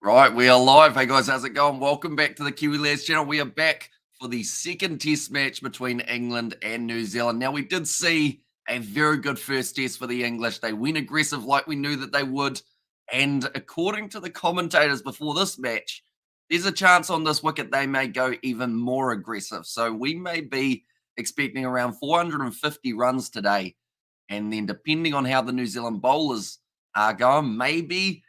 Right, we are live. Hey guys, how's it going? Welcome back to the Kiwi Lads channel. We are back for the second test match between England and New Zealand. Now, we did see a very good first test for the English. They went aggressive like we knew that they would. And according to the commentators before this match, there's a chance on this wicket they may go even more aggressive. So we may be expecting around 450 runs today. And then depending on how the New Zealand bowlers are going, maybe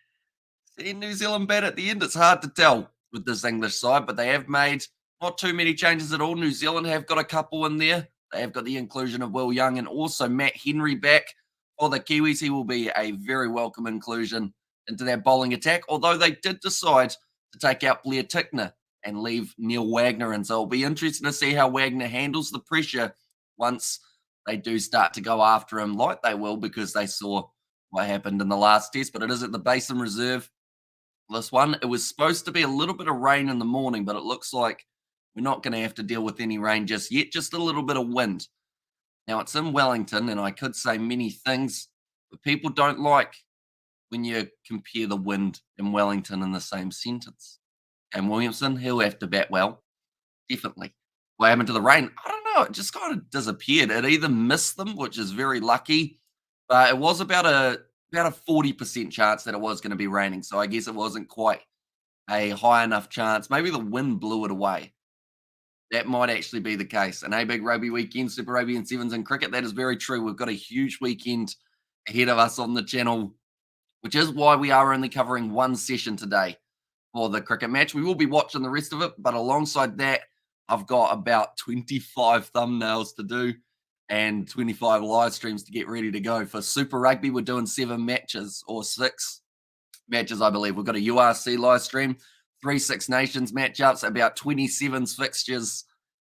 see New Zealand bat at the end. It's hard to tell with this English side, but they have made not too many changes at all. New Zealand have got a couple in there. They have got the inclusion of Will Young and also Matt Henry back for the Kiwis. He will be a very welcome inclusion into their bowling attack, although they did decide to take out Blair Tickner and leave Neil Wagner in. So it'll be interesting to see how Wagner handles the pressure once they do start to go after him like they will, because they saw what happened in the last test. But it is at the Basin Reserve. This one, it was supposed to be a little bit of rain in the morning, but it looks like we're not going to have to deal with any rain just yet, just a little bit of wind. Now, it's in Wellington, and I could say many things, but people don't like when you compare the wind in Wellington in the same sentence. And Williamson, he'll have to bat well, definitely. What happened to the rain? I don't know. It just kind of disappeared. It either missed them, which is very lucky, but it was about a 40% chance that it was going to be raining. So I guess it wasn't quite a high enough chance. Maybe the wind blew it away. That might actually be the case. An A-Big Rugby weekend, Super Rugby and Sevens and cricket. That is very true. We've got a huge weekend ahead of us on the channel, which is why we are only covering one session today for the cricket match. We will be watching the rest of it, but alongside that, I've got about 25 thumbnails to do and 25 live streams to get ready to go. For Super Rugby, we're doing 7 matches or 6 matches, I believe. We've got a URC live stream, 3 Six Nations matchups, about 27s fixtures,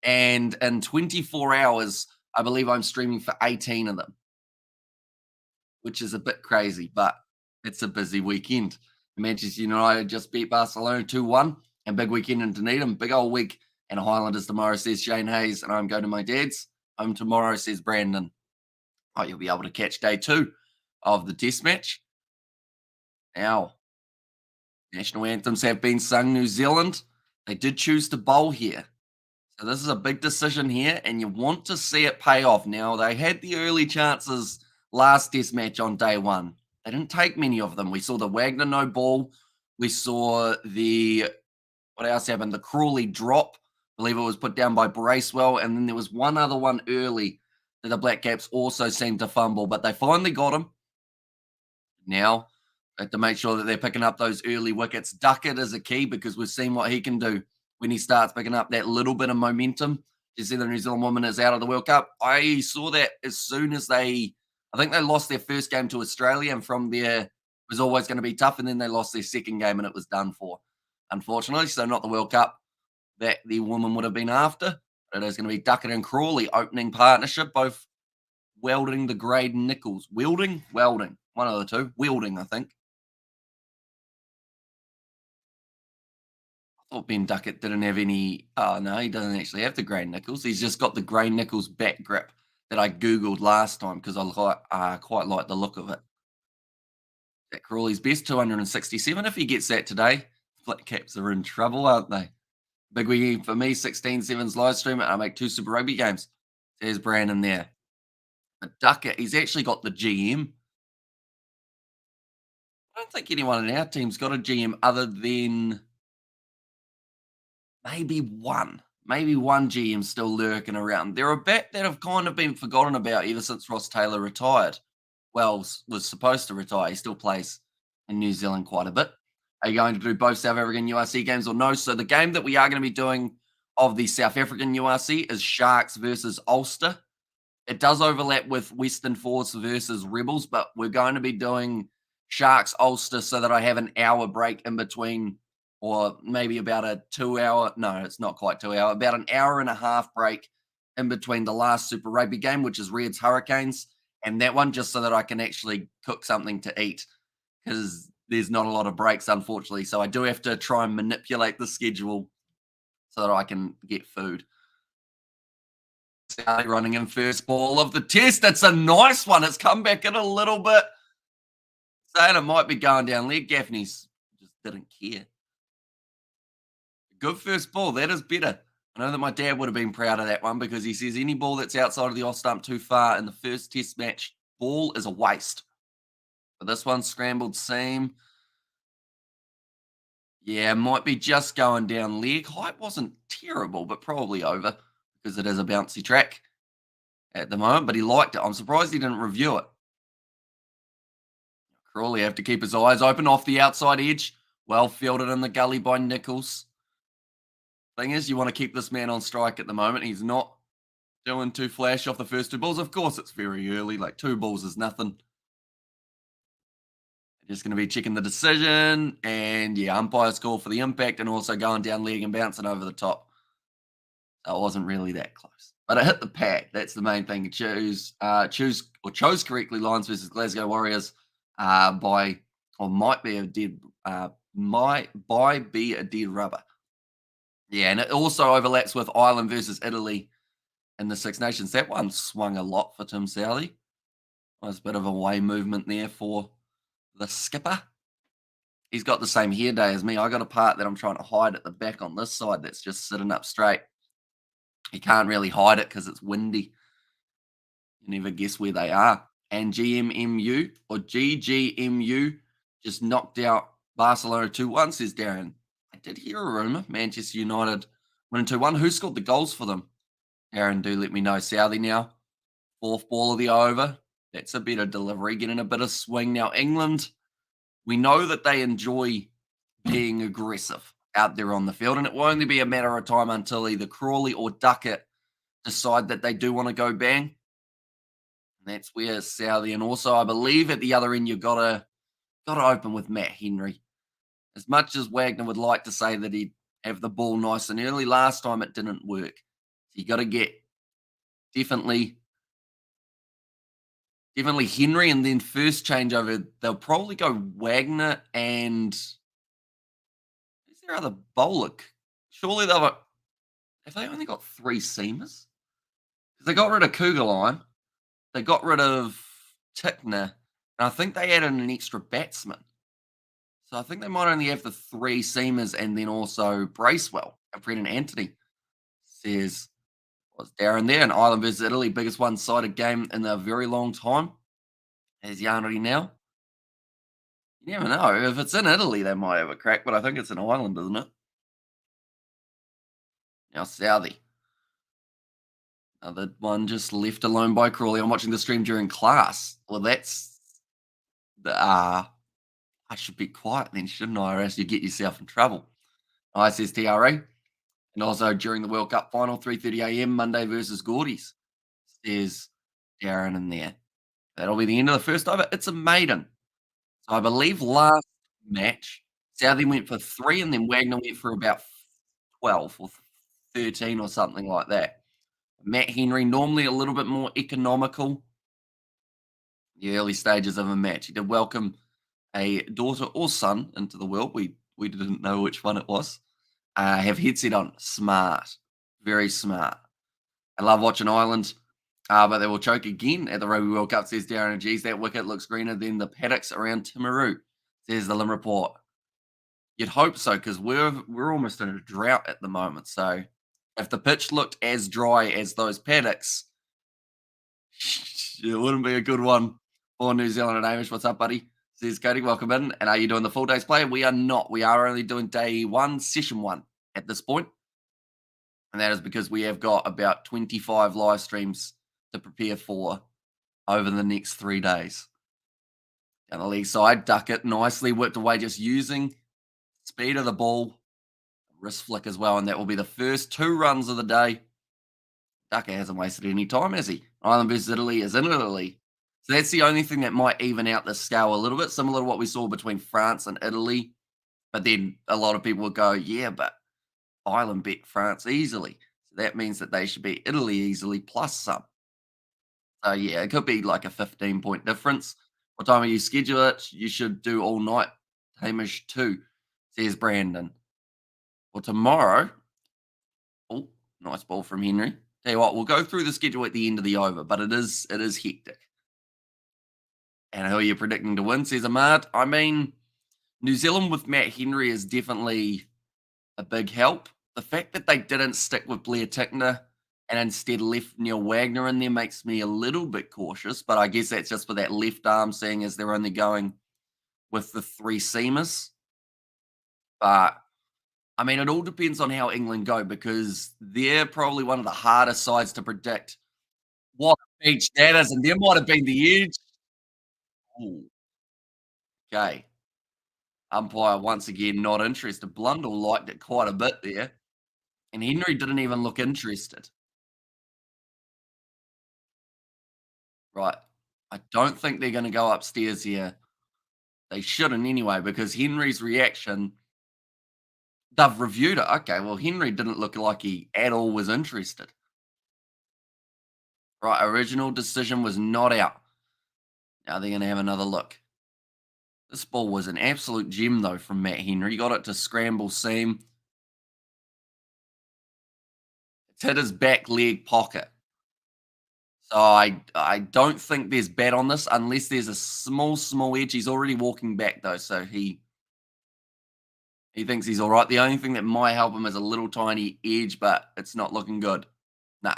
and in 24 hours, I believe I'm streaming for 18 of them, which is a bit crazy, but it's a busy weekend. Manchester United just beat Barcelona 2-1, and big weekend in Dunedin, big old week. And Highlanders tomorrow, says Shane Hayes, and I'm going to my dad's. Home tomorrow, says Brandon. Oh, you'll be able to catch day 2 of the test match. Now, national anthems have been sung. New Zealand, they did choose to bowl here. So this is a big decision here, and you want to see it pay off. Now, they had the early chances last test match on day 1. They didn't take many of them. We saw the Wagner no ball. We saw what else happened? The Crawley drop. I believe it was put down by Bracewell, and then there was one other one early that the Black Caps also seemed to fumble, but they finally got him. Now, they have to make sure that they're picking up those early wickets. Duckett is a key, because we've seen what he can do when he starts picking up that little bit of momentum. You see the New Zealand woman is out of the World Cup. I saw that as soon as I think they lost their first game to Australia, and from there it was always going to be tough, and then they lost their second game and it was done for, unfortunately. So not the World Cup that the woman would have been after. It is going to be Duckett and Crawley opening partnership, both welding the grade nickels. Welding? Welding. One of the two. Welding, I think. I thought Ben Duckett didn't have any. Oh, no, he doesn't actually have the grade nickels. He's just got the grade nickels back grip that I Googled last time, because I quite like the look of it. Jack Crawley's best, 267. If he gets that today, Black Caps are in trouble, aren't they? Big weekend for me, 16 sevens live stream. I make 2 Super Rugby games. There's Brandon there. But Duckett, he's actually got the GM. I don't think anyone in our team's got a GM other than maybe one. Maybe one GM still lurking around. They're a bat that have kind of been forgotten about ever since Ross Taylor retired. Well, was supposed to retire. He still plays in New Zealand quite a bit. Are you going to do both South African URC games or no? So the game that we are going to be doing of the South African URC is Sharks versus Ulster. It does overlap with Western Force versus Rebels, but we're going to be doing Sharks Ulster so that I have an hour break in between, or maybe about a 2 hour. No, it's not quite 2 hour. About an hour and a half break in between the last Super Rugby game, which is Reds Hurricanes, and that one, just so that I can actually cook something to eat, because there's not a lot of breaks, unfortunately. So I do have to try and manipulate the schedule so that I can get food. Running in first ball of the test. It's a nice one. It's come back in a little bit. Saying it might be going down. Leg Gaffney's just didn't care. Good first ball. That is better. I know that my dad would have been proud of that one because he says any ball that's outside of the off stump too far in the first test match ball is a waste. But this one scrambled seam. Yeah, might be just going down leg. Height wasn't terrible, but probably over because it is a bouncy track at the moment. But he liked it. I'm surprised he didn't review it. Crawley have to keep his eyes open off the outside edge. Well fielded in the gully by Nichols. Thing is, you want to keep this man on strike at the moment. He's not doing too flash off the first two balls. Of course, it's very early. Like 2 balls is nothing. Just going to be checking the decision. And yeah, umpire's call for the impact and also going down leg and bouncing over the top. So it wasn't really that close. But it hit the pad. That's the main thing. Chose correctly Lions versus Glasgow Warriors by, or might be a dead, might by be a dead rubber. Yeah, and it also overlaps with Ireland versus Italy in the Six Nations. That one swung a lot for Tim Southey. Was a bit of a way movement there for the skipper. He's got the same hair day as me. I got a part that I'm trying to hide at the back on this side that's just sitting up straight. You can't really hide it because it's windy. You never guess where they are. And GGMU just knocked out Barcelona 2-1, says Darren. I did hear a rumour. Manchester United winning 2-1. Who scored the goals for them? Darren, do let me know. Southey now. 4th ball of the over. That's a better delivery. Getting a bit of swing. Now, England, we know that they enjoy being aggressive out there on the field, and it will only be a matter of time until either Crawley or Duckett decide that they do want to go bang. And that's where Southey, and also I believe at the other end you've got to open with Matt Henry. As much as Wagner would like to say that he'd have the ball nice and early, last time it didn't work. So you got to get definitely Henry, and then first changeover, they'll probably go Wagner and who's their other bowler? Surely have they only got 3 seamers? Because they got rid of Kugelheim, they got rid of Tickner, and I think they added an extra batsman. So I think they might only have the 3 seamers and then also Bracewell and Brendan Anthony. Says was Darren there, and Ireland versus Italy, biggest one-sided game in a very long time. As Yarnry now. You never know. If it's in Italy, they might have a crack, but I think it's in Ireland, isn't it? Now, Southey. Another one just left alone by Crawley. I'm watching the stream during class. Well, that's the. I should be quiet then, shouldn't I? Or else you get yourself in trouble. I says TRA. And also during the World Cup final, 3:30 a.m. Monday versus Gordies. Says Darren in there. That'll be the end of the first over. It's a maiden. So I believe last match, Southey went for 3 and then Wagner went for about 12 or 13 or something like that. Matt Henry, normally a little bit more economical. The early stages of a match. He did welcome a daughter or son into the world. We didn't know which one it was. Have headset on. Smart. Very smart. I love watching Ireland. But they will choke again at the Rugby World Cup, says Darren. Geez, that wicket looks greener than the paddocks around Timaru, says the Lim Report. You'd hope so, because we're almost in a drought at the moment. So if the pitch looked as dry as those paddocks, it wouldn't be a good one for New Zealand and Hamish. What's up, buddy? Says Cody, welcome in. And are you doing the full day's play? We are not. We are only doing day 1, session 1 at this point. And that is because we have got about 25 live streams to prepare for over the next 3 days. Down the leg side, Duckett nicely whipped away, just using speed of the ball, wrist flick as well, and that will be the first 2 runs of the day. Duckett hasn't wasted any time, has he? Ireland versus Italy is in Italy. So that's the only thing that might even out the scale a little bit, similar to what we saw between France and Italy. But then a lot of people would go, yeah, but Ireland beat France easily. So that means that they should beat Italy easily plus some. So yeah, it could be like a 15-point difference. What time are you schedule it? You should do all night, Hamish, too, says Brandon. Well, tomorrow, oh, nice ball from Henry. Tell you what, we'll go through the schedule at the end of the over, but it is hectic. And who are you predicting to win, says Ahmad? I mean, New Zealand with Matt Henry is definitely a big help. The fact that they didn't stick with Blair Tickner and instead left Neil Wagner in there makes me a little bit cautious, but I guess that's just for that left arm, seeing as they're only going with the three seamers. But I mean, it all depends on how England go because they're probably one of the hardest sides to predict what beach that is, and there might have been the edge. Ooh, okay. Umpire once again not interested. Blundell liked it quite a bit there, and Henry didn't even look interested. Right. I don't think they're going to go upstairs here. They shouldn't anyway, because Henry's reaction, they've reviewed it. Okay, well, Henry didn't look like he at all was interested. Right, original decision was not out. Now they're going to have another look. This ball was an absolute gem, though, from Matt Henry. He got it to scramble seam. It's hit his back leg pocket. So I don't think there's bet on this unless there's a small edge. He's already walking back, though, so he thinks he's all right. The only thing that might help him is a little tiny edge, but it's not looking good. Nah,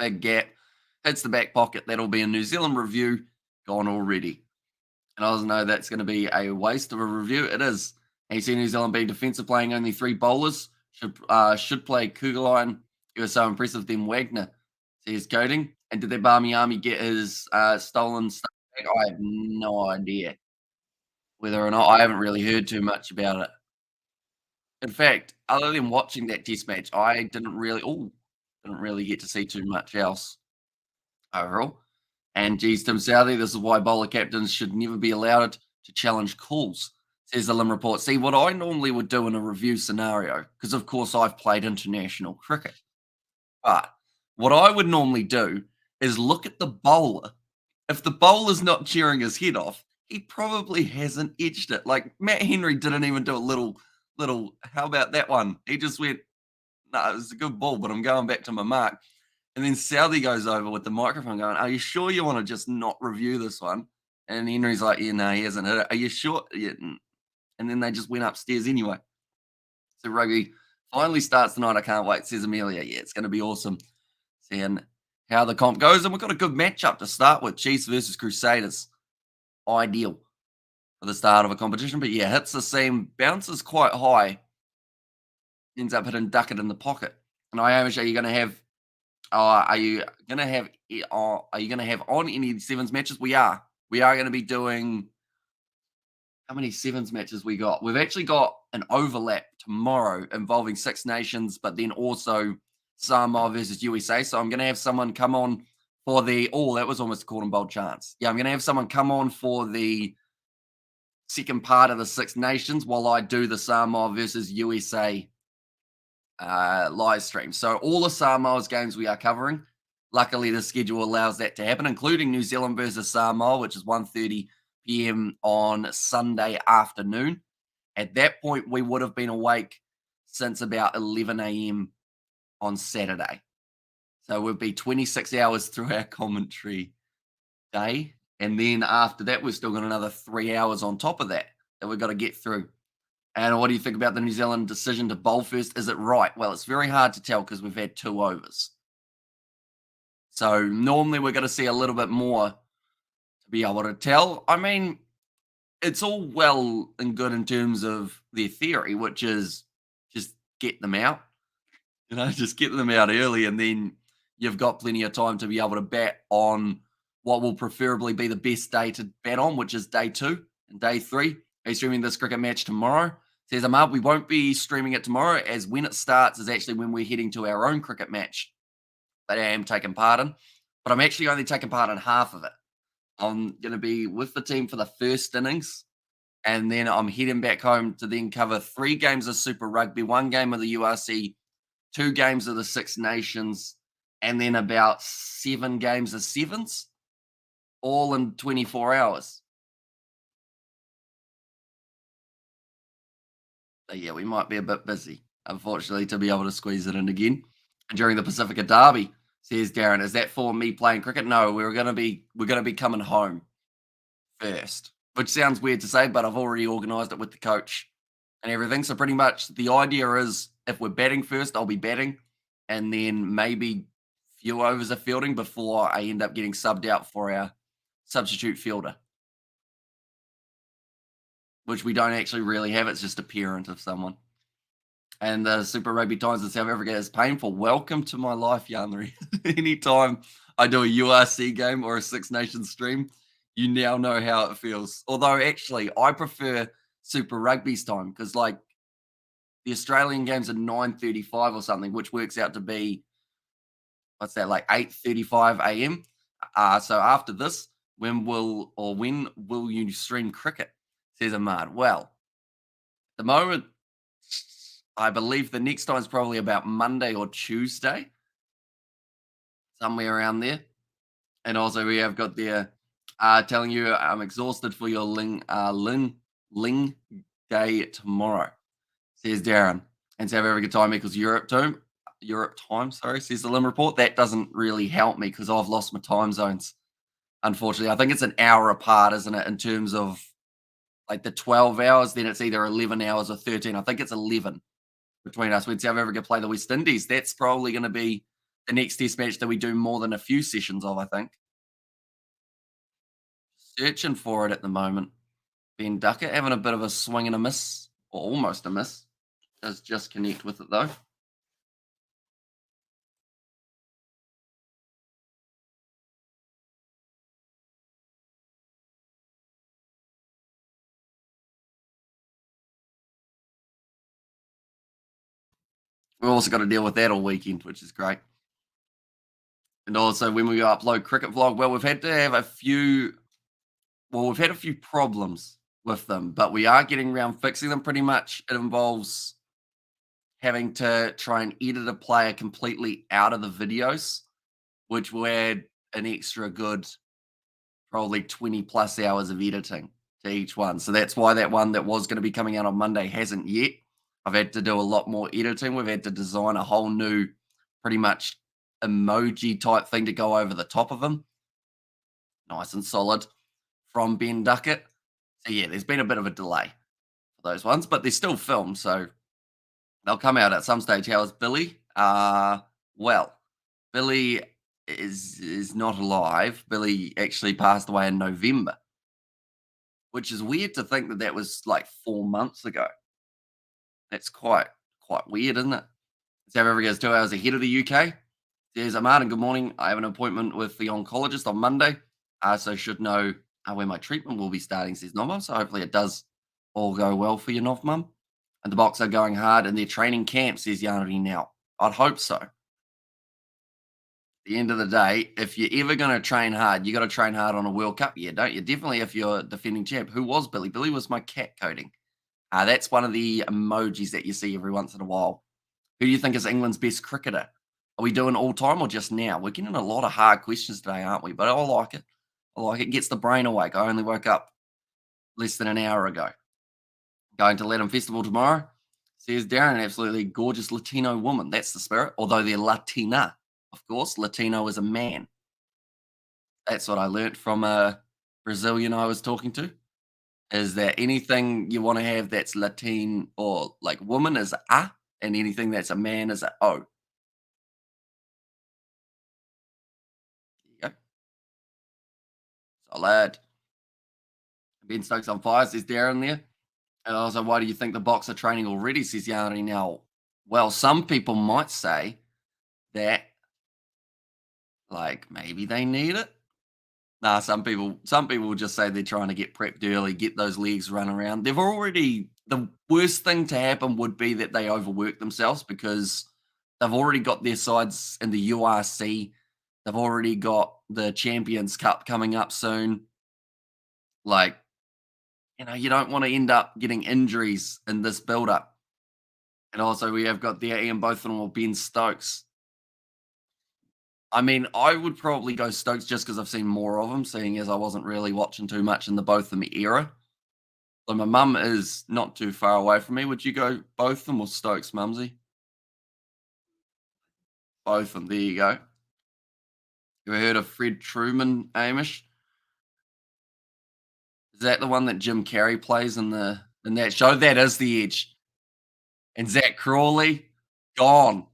big gap. Hits the back pocket. That'll be a New Zealand review gone already. And I doesn't know that's going to be a waste of a review. It is. And you see New Zealand being defensive, playing only three bowlers. Should play Kugelheim. It was so impressive. Then Wagner. See his coding. And did that Barmy Army get his stolen stuff back? I have no idea whether or not. I haven't really heard too much about it. In fact, other than watching that test match, I didn't really get to see too much else overall. And geez, Tim Southey, this is why bowler captains should never be allowed to challenge calls, says the Lim report. See, what I normally would do in a review scenario, because of course I've played international cricket, but what I would normally do is look at the bowler. If the bowler's not cheering his head off, he probably hasn't edged it. Like Matt Henry didn't even do a little. How about that one? He just went, "No, it was a good ball, but I'm going back to my mark." And then Southey goes over with the microphone, going, "Are you sure you want to just not review this one?" And Henry's like, "Yeah, no, he hasn't hit it. Are you sure?" Yeah. And then they just went upstairs anyway. So rugby finally starts tonight. I can't wait, says Amelia. Yeah, it's going to be awesome seeing how the comp goes. And we've got a good matchup to start with, Chiefs versus Crusaders. Ideal for the start of a competition. But yeah, hits the seam, bounces quite high, ends up hitting Duckett in the pocket. And I am are you going to have are you gonna have are you gonna have on any sevens matches? We are. We are gonna be doing how many sevens matches we got? We've actually got an overlap tomorrow involving Six Nations, but then also Samoa versus USA. So I'm gonna have someone come on for that was almost a caught and bold chance. Yeah, I'm gonna have someone come on for the second part of the Six Nations while I do the Samoa versus USA live stream. So all the Samoa's games we are covering. Luckily, the schedule allows that to happen, including New Zealand versus Samoa, which is 1:30 p.m. on Sunday afternoon. At that point, we would have been awake since about 11 a.m. on Saturday. So we'd be 26 hours through our commentary day. And then after that, we've still got another 3 hours on top of that we've got to get through. And what do you think about the New Zealand decision to bowl first? Is it right? Well, it's very hard to tell because we've had 2 overs. So normally we're going to see a little bit more to be able to tell. I mean, it's all well and good in terms of their theory, which is just get them out, just get them out early, and then you've got plenty of time to be able to bat on what will preferably be the best day to bat on, which is day 2 and day 3. Are you streaming this cricket match tomorrow? Says Amar, we won't be streaming it tomorrow, as when it starts is actually when we're heading to our own cricket match that I am taking part in. But I'm actually only taking part in half of it. I'm going to be with the team for the first innings, and then I'm heading back home to then cover 3 games of Super Rugby, 1 game of the URC, 2 games of the Six Nations, and then about 7 games of sevens, all in 24 hours. So yeah, we might be a bit busy, unfortunately, to be able to squeeze it in again. And during the Pacifica Derby, says Darren, is that for me playing cricket? No, we're gonna be coming home first. which sounds weird to say, but I've already organised it with the coach and everything. So pretty much the idea is if we're batting first, I'll be batting, and then maybe few overs of fielding before I end up getting subbed out for our substitute fielder, which we don't actually really have. It's just a parent of someone. And the Super Rugby times in South Africa is painful. Welcome to my life, Yanri. Anytime I do a URC game or a Six Nations stream, you now know how it feels. Although, actually, I prefer Super Rugby's time because, like, the Australian games are 9:35 or something, which works out to be what's that, like 8:35 a.m. So after this, when will you stream cricket? Says Ahmad. Well, the moment I believe the next time is probably about Monday or Tuesday, somewhere around there. And also we have got there telling you I'm exhausted for your Ling day tomorrow, says Darren. And South Africa time equals Europe time, sorry, says the Lim report. That doesn't really help me because I've lost my time zones. Unfortunately, I think it's an hour apart, isn't it? In terms of like the 12 hours, then it's either 11 hours or 13. I think it's 11 between us. When South Africa play the West Indies, that's probably going to be the next test match that we do more than a few sessions of, I think. Searching for it at the moment. Ben Duckett having a bit of a swing and a miss, or almost a miss. Does just connect with it though. We've also got to deal with that all weekend, which is great. And also when we upload cricket vlog, well, we've had to have a few we've had a few problems with them, but we are getting around fixing them pretty much. It involves having to try and edit a player completely out of the videos, which will add an extra good probably 20 plus hours of editing to each one. So that's why that one that was going to be coming out on Monday hasn't yet. I've had to do a lot more editing. We've had to design a whole new, pretty much emoji type thing to go over the top of them. Nice and solid from Ben Duckett. So yeah, there's been a bit of a delay for those ones, but they're still filmed. So they'll come out at some stage. How is Billy? Well, Billy is not alive. Billy actually passed away in November, which is weird to think that that was like 4 months ago. That's quite weird, isn't it? South Africa is 2 hours ahead of the UK. There's Martin. Good morning. I have an appointment with the oncologist on Monday, so should know when my treatment will be starting. Says Novmum. So hopefully it does all go well for you, Novmum. And the Box are going hard in their training camp. Says Yanni now. I'd hope so. At the end of the day, if you're ever going to train hard, you got to train hard on a World Cup year, don't you? Definitely if you're defending champ. Who was Billy? Billy was my cat coding. That's one of the emojis that you see every once in a while. Who do you think is England's best cricketer? Are we doing all time or just now? We're getting a lot of hard questions today, aren't we? But I like it. I like it. Gets the brain awake. I only woke up less than an hour ago. Going to Latin Festival tomorrow. Says Darren, an absolutely gorgeous Latino woman. That's the spirit. Although they're Latina, of course. Latino is a man. That's what I learnt from a Brazilian I was talking to. Is that anything you want to have that's Latin or like woman is a, and anything that's a man is a o. There you go. Solid. Ben Stokes on fire, says Darren there. And also, why do you think the Box are training already, says Yanni now? Well, some people might say that like maybe they need it. Nah, some people will just say they're trying to get prepped early, get those legs run around. They've already the worst thing to happen would be that they overwork themselves because they've already got their sides in the URC. They've already got the Champions Cup coming up soon. Like, you don't want to end up getting injuries in this build up. And also we have got there Ian Botham or Ben Stokes. I mean, I would probably go Stokes just because I've seen more of him, seeing as I wasn't really watching too much in the Botham era. So my mum is not too far away from me. Would you go Botham or Stokes, Mumsy? Botham. There you go. You ever heard of Fred Truman, Amish? Is that the one that Jim Carrey plays in that show? That is The Edge. And Zach Crawley, gone.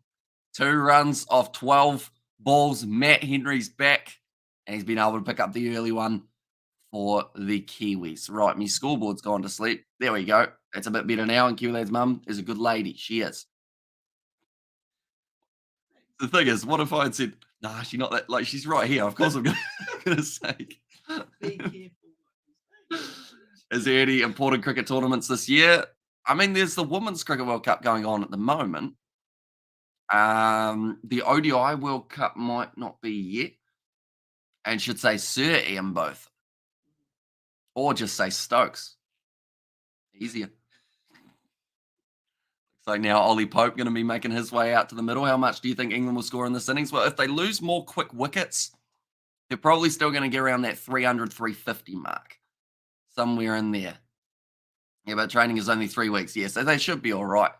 2 runs off 12 balls. Matt Henry's back, and he's been able to pick up the early one for the Kiwis. Right, my scoreboard's gone to sleep. There we go. It's a bit better now, and Kiwilad's mum is a good lady. She is. The thing is, what if I had said, "Nah, she's not that," like, she's right here. Of course I'm gonna gonna say. Be careful. Is there any important cricket tournaments this year? I mean, there's the Women's Cricket World Cup going on at the moment. The ODI World Cup might not be yet, and should say Sir Ian both, or just say Stokes. Easier. So now Ollie Pope going to be making his way out to the middle. How much do you think England will score in this innings? Well, if they lose more quick wickets, they're probably still going to get around that 300, 350 mark. Somewhere in there. Yeah, but training is only 3 weeks. Yeah, so they should be all right.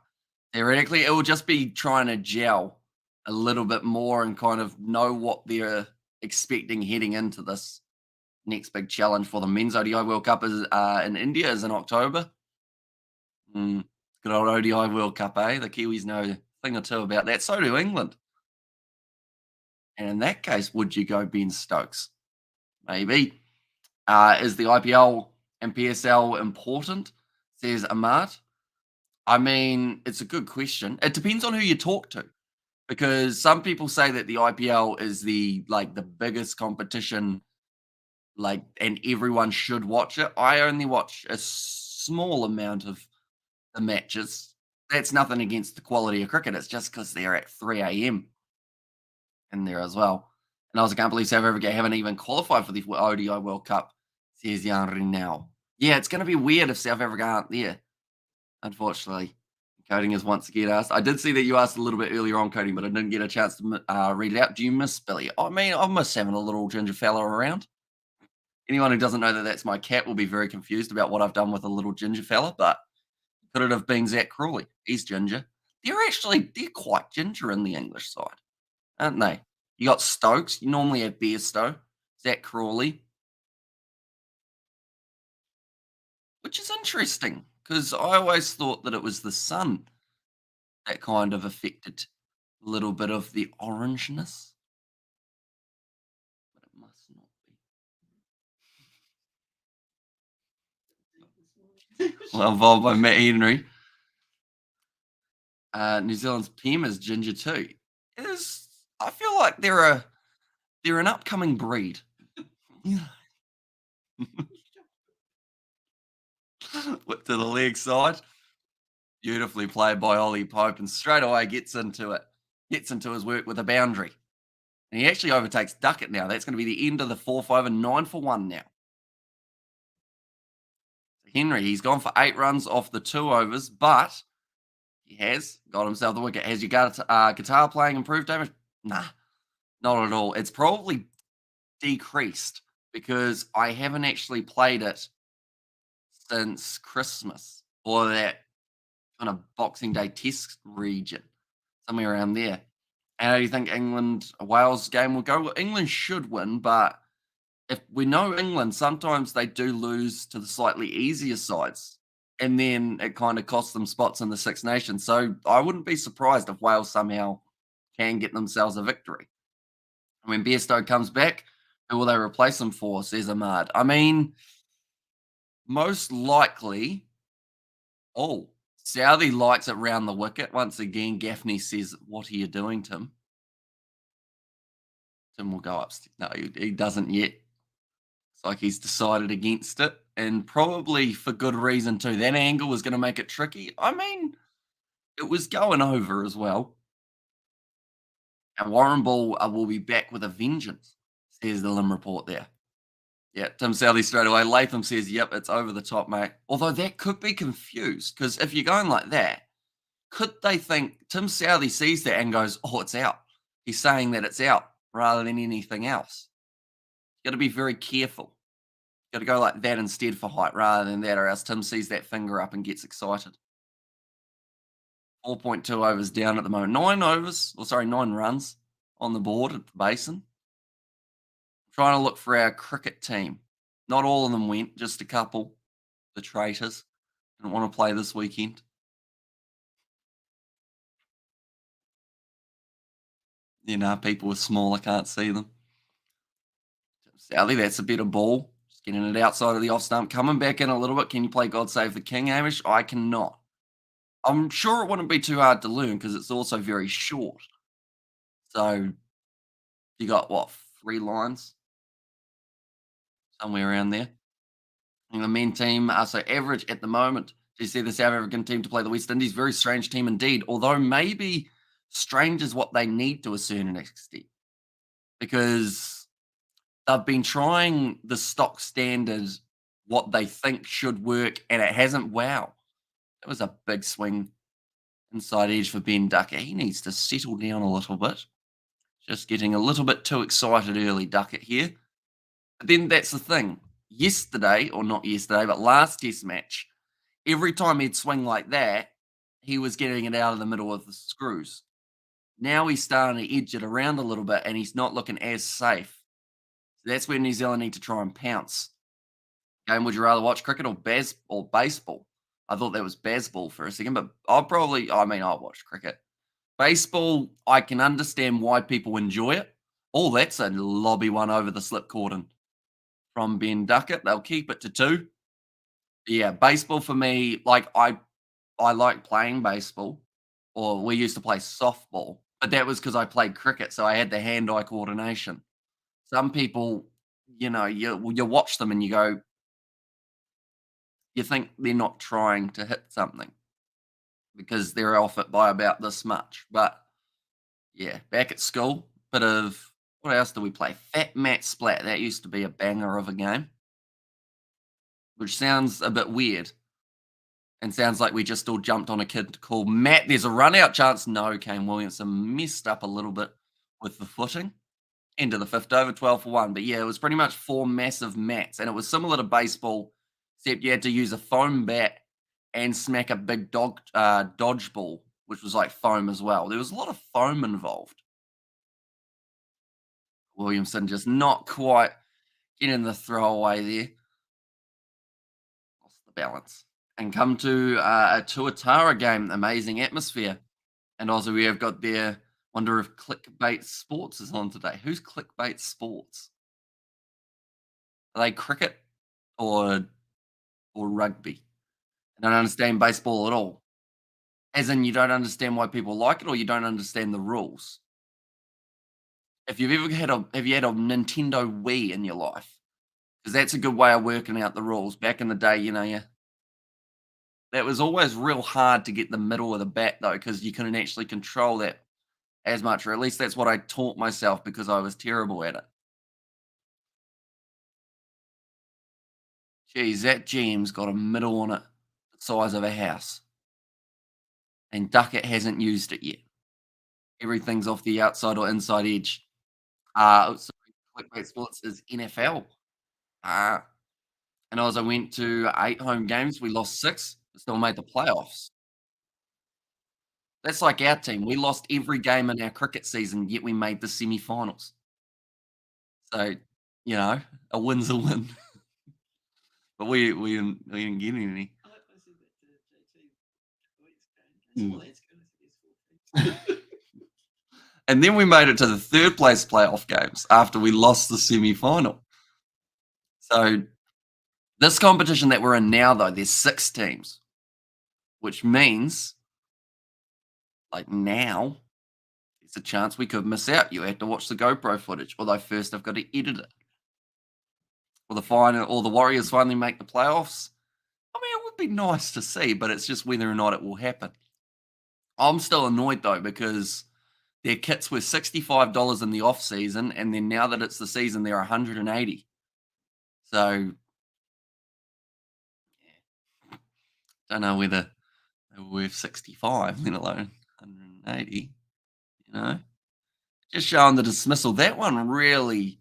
Theoretically, it will just be trying to gel a little bit more and kind of know what they're expecting heading into this next big challenge for the men's ODI World Cup is in India is in October. Good old ODI World Cup, eh? The Kiwis know a thing or two about that. So do England. And in that case, would you go Ben Stokes? Maybe. Is the IPL and PSL important? Says Ahmad. I mean, it's a good question. It depends on who you talk to. Because some people say that the IPL is the biggest competition, and everyone should watch it. I only watch a small amount of the matches. That's nothing against the quality of cricket. It's just because they're at 3 a.m. in there as well. And I also can't believe South Africa haven't even qualified for the ODI World Cup, says Jan Renau. Yeah, it's going to be weird if South Africa aren't there, unfortunately. Coding is once again asked. I did see that you asked a little bit earlier on, Coding, but I didn't get a chance to read it out. Do you miss Billy? I mean, I miss having a little ginger fella around. Anyone who doesn't know that that's my cat will be very confused about what I've done with a little ginger fella, but could it have been Zach Crawley? He's ginger. They're quite ginger in the English side, aren't they? You got Stokes. You normally have Bairstow, Zach Crawley, which is interesting because I always thought that it was the sun that kind of affected a little bit of the orangeness, but it must not be. Well, involved by Matt Henry. New Zealand's PM is ginger too. I feel like they're an upcoming breed. Whip to the leg side. Beautifully played by Ollie Pope, and straight away gets into it. Gets into his work with a boundary. And he actually overtakes Duckett now. That's going to be the end of the 4-5 and 9 for 1 now. Henry, he's gone for 8 runs off the 2 overs, but he has got himself the wicket. Has your guitar playing improved damage? Nah, not at all. It's probably decreased because I haven't actually played it since Christmas or that kind of Boxing Day test region, somewhere around there. And how do you think Wales game will go? Well, England should win, but if we know England, sometimes they do lose to the slightly easier sides, and then it kind of costs them spots in the Six Nations. So I wouldn't be surprised if Wales somehow can get themselves a victory. And when Bairstow comes back, who will they replace him for, says Ahmad? I mean, most likely, Southey likes it round the wicket. Once again, Gaffney says, "What are you doing, Tim?" Tim will go upstairs. No, he doesn't yet. It's like he's decided against it, and probably for good reason too. That angle was going to make it tricky. I mean, it was going over as well. And Warren Ball will be back with a vengeance, says the Lim report there. Yeah, Tim Southey straight away. Latham says, "Yep, it's over the top, mate." Although that could be confused, because if you're going like that, could they think Tim Southey sees that and goes, "Oh, it's out." He's saying that it's out rather than anything else. You got to be very careful. Got to go like that instead for height rather than that, or else Tim sees that finger up and gets excited. 4.2 overs down at the moment. 9 runs on the board at the Basin. Trying to look for our cricket team. Not all of them went, just a couple. The traitors didn't want to play this weekend. People were small. I can't see them. Sadly, that's a better ball. Just getting it outside of the off stump. Coming back in a little bit. Can you play God Save the King, Hamish? I cannot. I'm sure it wouldn't be too hard to learn because it's also very short. So you got what, 3 lines? Somewhere around there. And the men team are so average at the moment. Do you see the South African team to play the West Indies? Very strange team indeed. Although maybe strange is what they need to a certain extent. Because they've been trying the stock standard, what they think should work, and it hasn't. Wow. That was a big swing inside edge for Ben Duckett. He needs to settle down a little bit. Just getting a little bit too excited early, Duckett here. But then that's the thing. Yesterday, or not yesterday, but last test match, every time he'd swing like that, he was getting it out of the middle of the screws. Now he's starting to edge it around a little bit and he's not looking as safe. So that's where New Zealand need to try and pounce. Game, would you rather watch cricket or baseball? I thought that was baseball for a second, but I'll watch cricket. Baseball, I can understand why people enjoy it. Oh, that's a lobby one over the slip cordon from Ben Duckett. They'll keep it to 2. Yeah, baseball for me, I like playing baseball, or we used to play softball, but that was because I played cricket, so I had the hand-eye coordination. Some people, you watch them and you think they're not trying to hit something because they're off it by about this much. But yeah, back at school, bit of what else do we play? Fat Mat Splat. That used to be a banger of a game, which sounds a bit weird and sounds like we just all jumped on a kid called Matt. There's a run out chance. No, Kane Williamson messed up a little bit with the footing. End of the fifth over, 12 for 1. But yeah, it was pretty much 4 massive mats. And it was similar to baseball, except you had to use a foam bat and smack a big dodgeball, which was like foam as well. There was a lot of foam involved. Williamson just not quite getting the throwaway there. Lost the balance. And come to a Tuatara game, amazing atmosphere. And also we have got their wonder if Clickbait Sports is on today. Who's Clickbait Sports? Are they cricket or rugby? I don't understand baseball at all. As in, you don't understand why people like it, or you don't understand the rules. If you've ever have you had a Nintendo Wii in your life? Because that's a good way of working out the rules. Back in the day, yeah, that was always real hard to get the middle of the bat though, because you couldn't actually control that as much, or at least that's what I taught myself because I was terrible at it. Geez, that gem's got a middle on it the size of a house, and Duckett hasn't used it yet. Everything's off the outside or inside edge. Sorry, Clickbait Sports is NFL. Uh, and as I went to 8 home games, we lost 6, but still made the playoffs. That's like our team. We lost every game in our cricket season, yet we made the semi-finals. So, a win's a win. But we didn't get any. I said that to JT a weeks ago. And then we made it to the 3rd place playoff games after we lost the semi-final. So this competition that we're in now, though, there's 6 teams, which means, like now, there's a chance we could miss out. You have to watch the GoPro footage, although first I've got to edit it. Or the Warriors finally make the playoffs. I mean, it would be nice to see, but it's just whether or not it will happen. I'm still annoyed though because their kits were $65 in the off season, and then now that it's the season, they're 180. So, yeah, don't know whether they're worth 65, let alone 180. Just showing the dismissal. That one really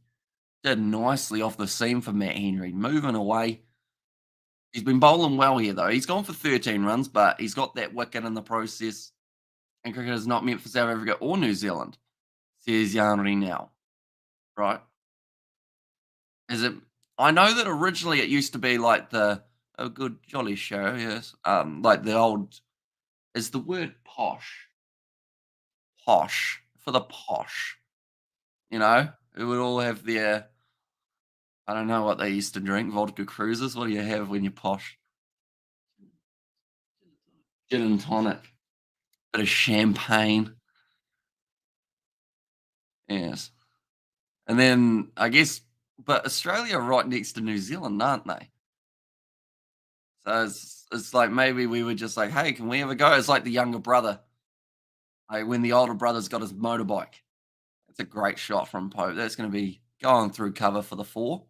did nicely off the seam for Matt Henry, moving away. He's been bowling well here though. He's gone for 13 runs, but he's got that wicket in the process. And cricket is not meant for South Africa or New Zealand, says Yanri now. Right? Is it? I know that originally it used to be like the "Oh, good jolly show," yes, like the old is the word posh, for the posh, you know? Who would all have their I don't know what they used to drink, vodka cruisers? What do you have when you're posh? Gin and tonic, bit of champagne, yes. And then I guess but Australia are right next to New Zealand, aren't they? So it's like maybe we were just like, "Hey, can we have a go?" It's like the younger brother, like when the older brother's got his motorbike. It's a great shot from Pope. That's gonna be going through cover for the 4.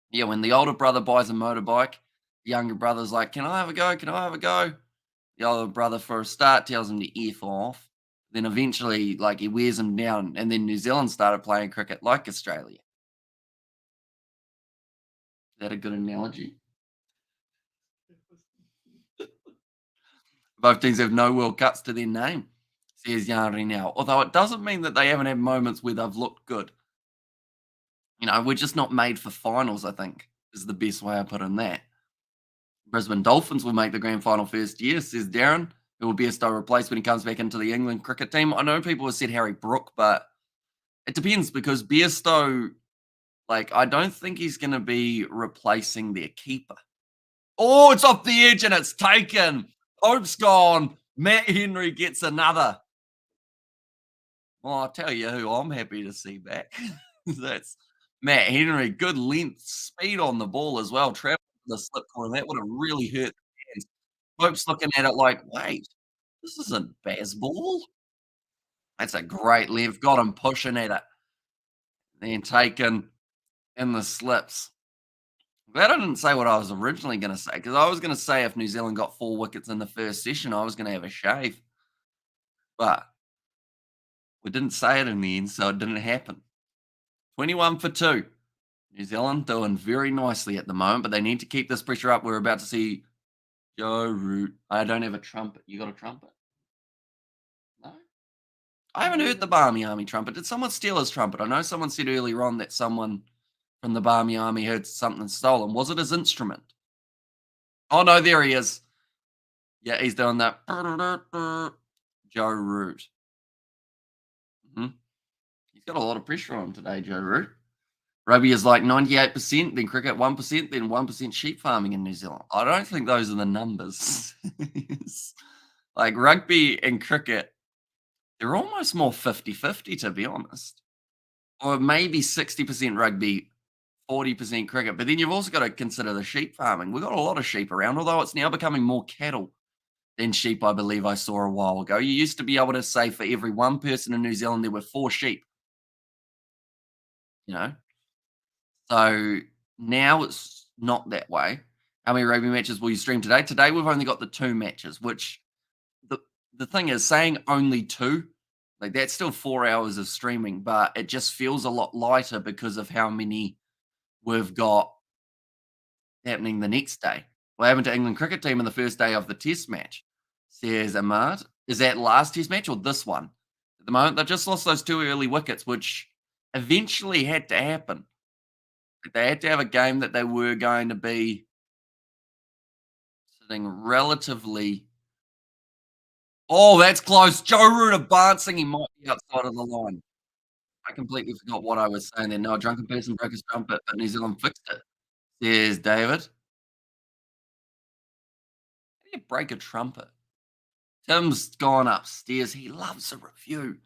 Yeah, when the older brother buys a motorbike, the younger brother's like, "Can I have a go? Can I have a go?" The older brother, for a start, tells him to F off. Then eventually, like, he wears him down, and then New Zealand started playing cricket like Australia. Is that a good analogy? Both teams have no World Cups to their name, says Yanri now. Although it doesn't mean that they haven't had moments where they've looked good. You know, we're just not made for finals, I think, is the best way I put in that. Brisbane Dolphins will make the grand final first year, says Darren, who will be a star replaced when he comes back into the England cricket team. I know people have said Harry Brook, but it depends because Bairstow, like, I don't think he's going to be replacing their keeper. Oh, it's off the edge and it's taken. Hope's gone. Matt Henry gets another. Well, I'll tell you who I'm happy to see back. That's Matt Henry. Good length, speed on the ball as well. Travel the slip corner. That would have really hurt the hands. Pope's looking at it like, wait, this isn't Bazball. That's a great length. Got him pushing at it. Then taken in the slips. Glad I didn't say what I was originally going to say because I was going to say if New Zealand got 4 wickets in the first session, I was going to have a shave. But we didn't say it in the end, so it didn't happen. 21 for 2. New Zealand doing very nicely at the moment, but they need to keep this pressure up. We're about to see Joe Root. I don't have a trumpet. You got a trumpet? No? I haven't heard the Barmy Army trumpet. Did someone steal his trumpet? I know someone said earlier on that someone from the Barmy Army heard something stolen. Was it his instrument? Oh, no, there he is. Yeah, he's doing that. Joe Root. Mhm. He's got a lot of pressure on him today, Joe Root. Rugby is like 98%, then cricket 1%, then 1% sheep farming in New Zealand. I don't think those are the numbers. Like rugby and cricket, they're almost more 50-50 to be honest. Or maybe 60% rugby, 40% cricket. But then you've also got to consider the sheep farming. We've got a lot of sheep around, although it's now becoming more cattle than sheep, I believe I saw a while ago. You used to be able to say for every one person in New Zealand, there were 4 sheep, you know? So now it's not that way. How many rugby matches will you stream today? Today we've only got the 2 matches, which the the thing is saying only two, like that's still 4 hours of streaming, but it just feels a lot lighter because of how many we've got happening the next day. What happened to England cricket team in the first day of the test match? Says Ahmad. Is that last test match or this one? At the moment, they've just lost those 2 early wickets, which eventually had to happen. They had to have a game that they were going to be sitting relatively. Oh, that's close. Joe Root advancing. He might be outside of the line. I completely forgot what I was saying there. No, a drunken person broke his trumpet, but New Zealand fixed it. Says David. How do you break a trumpet? Tim's gone upstairs. He loves a review.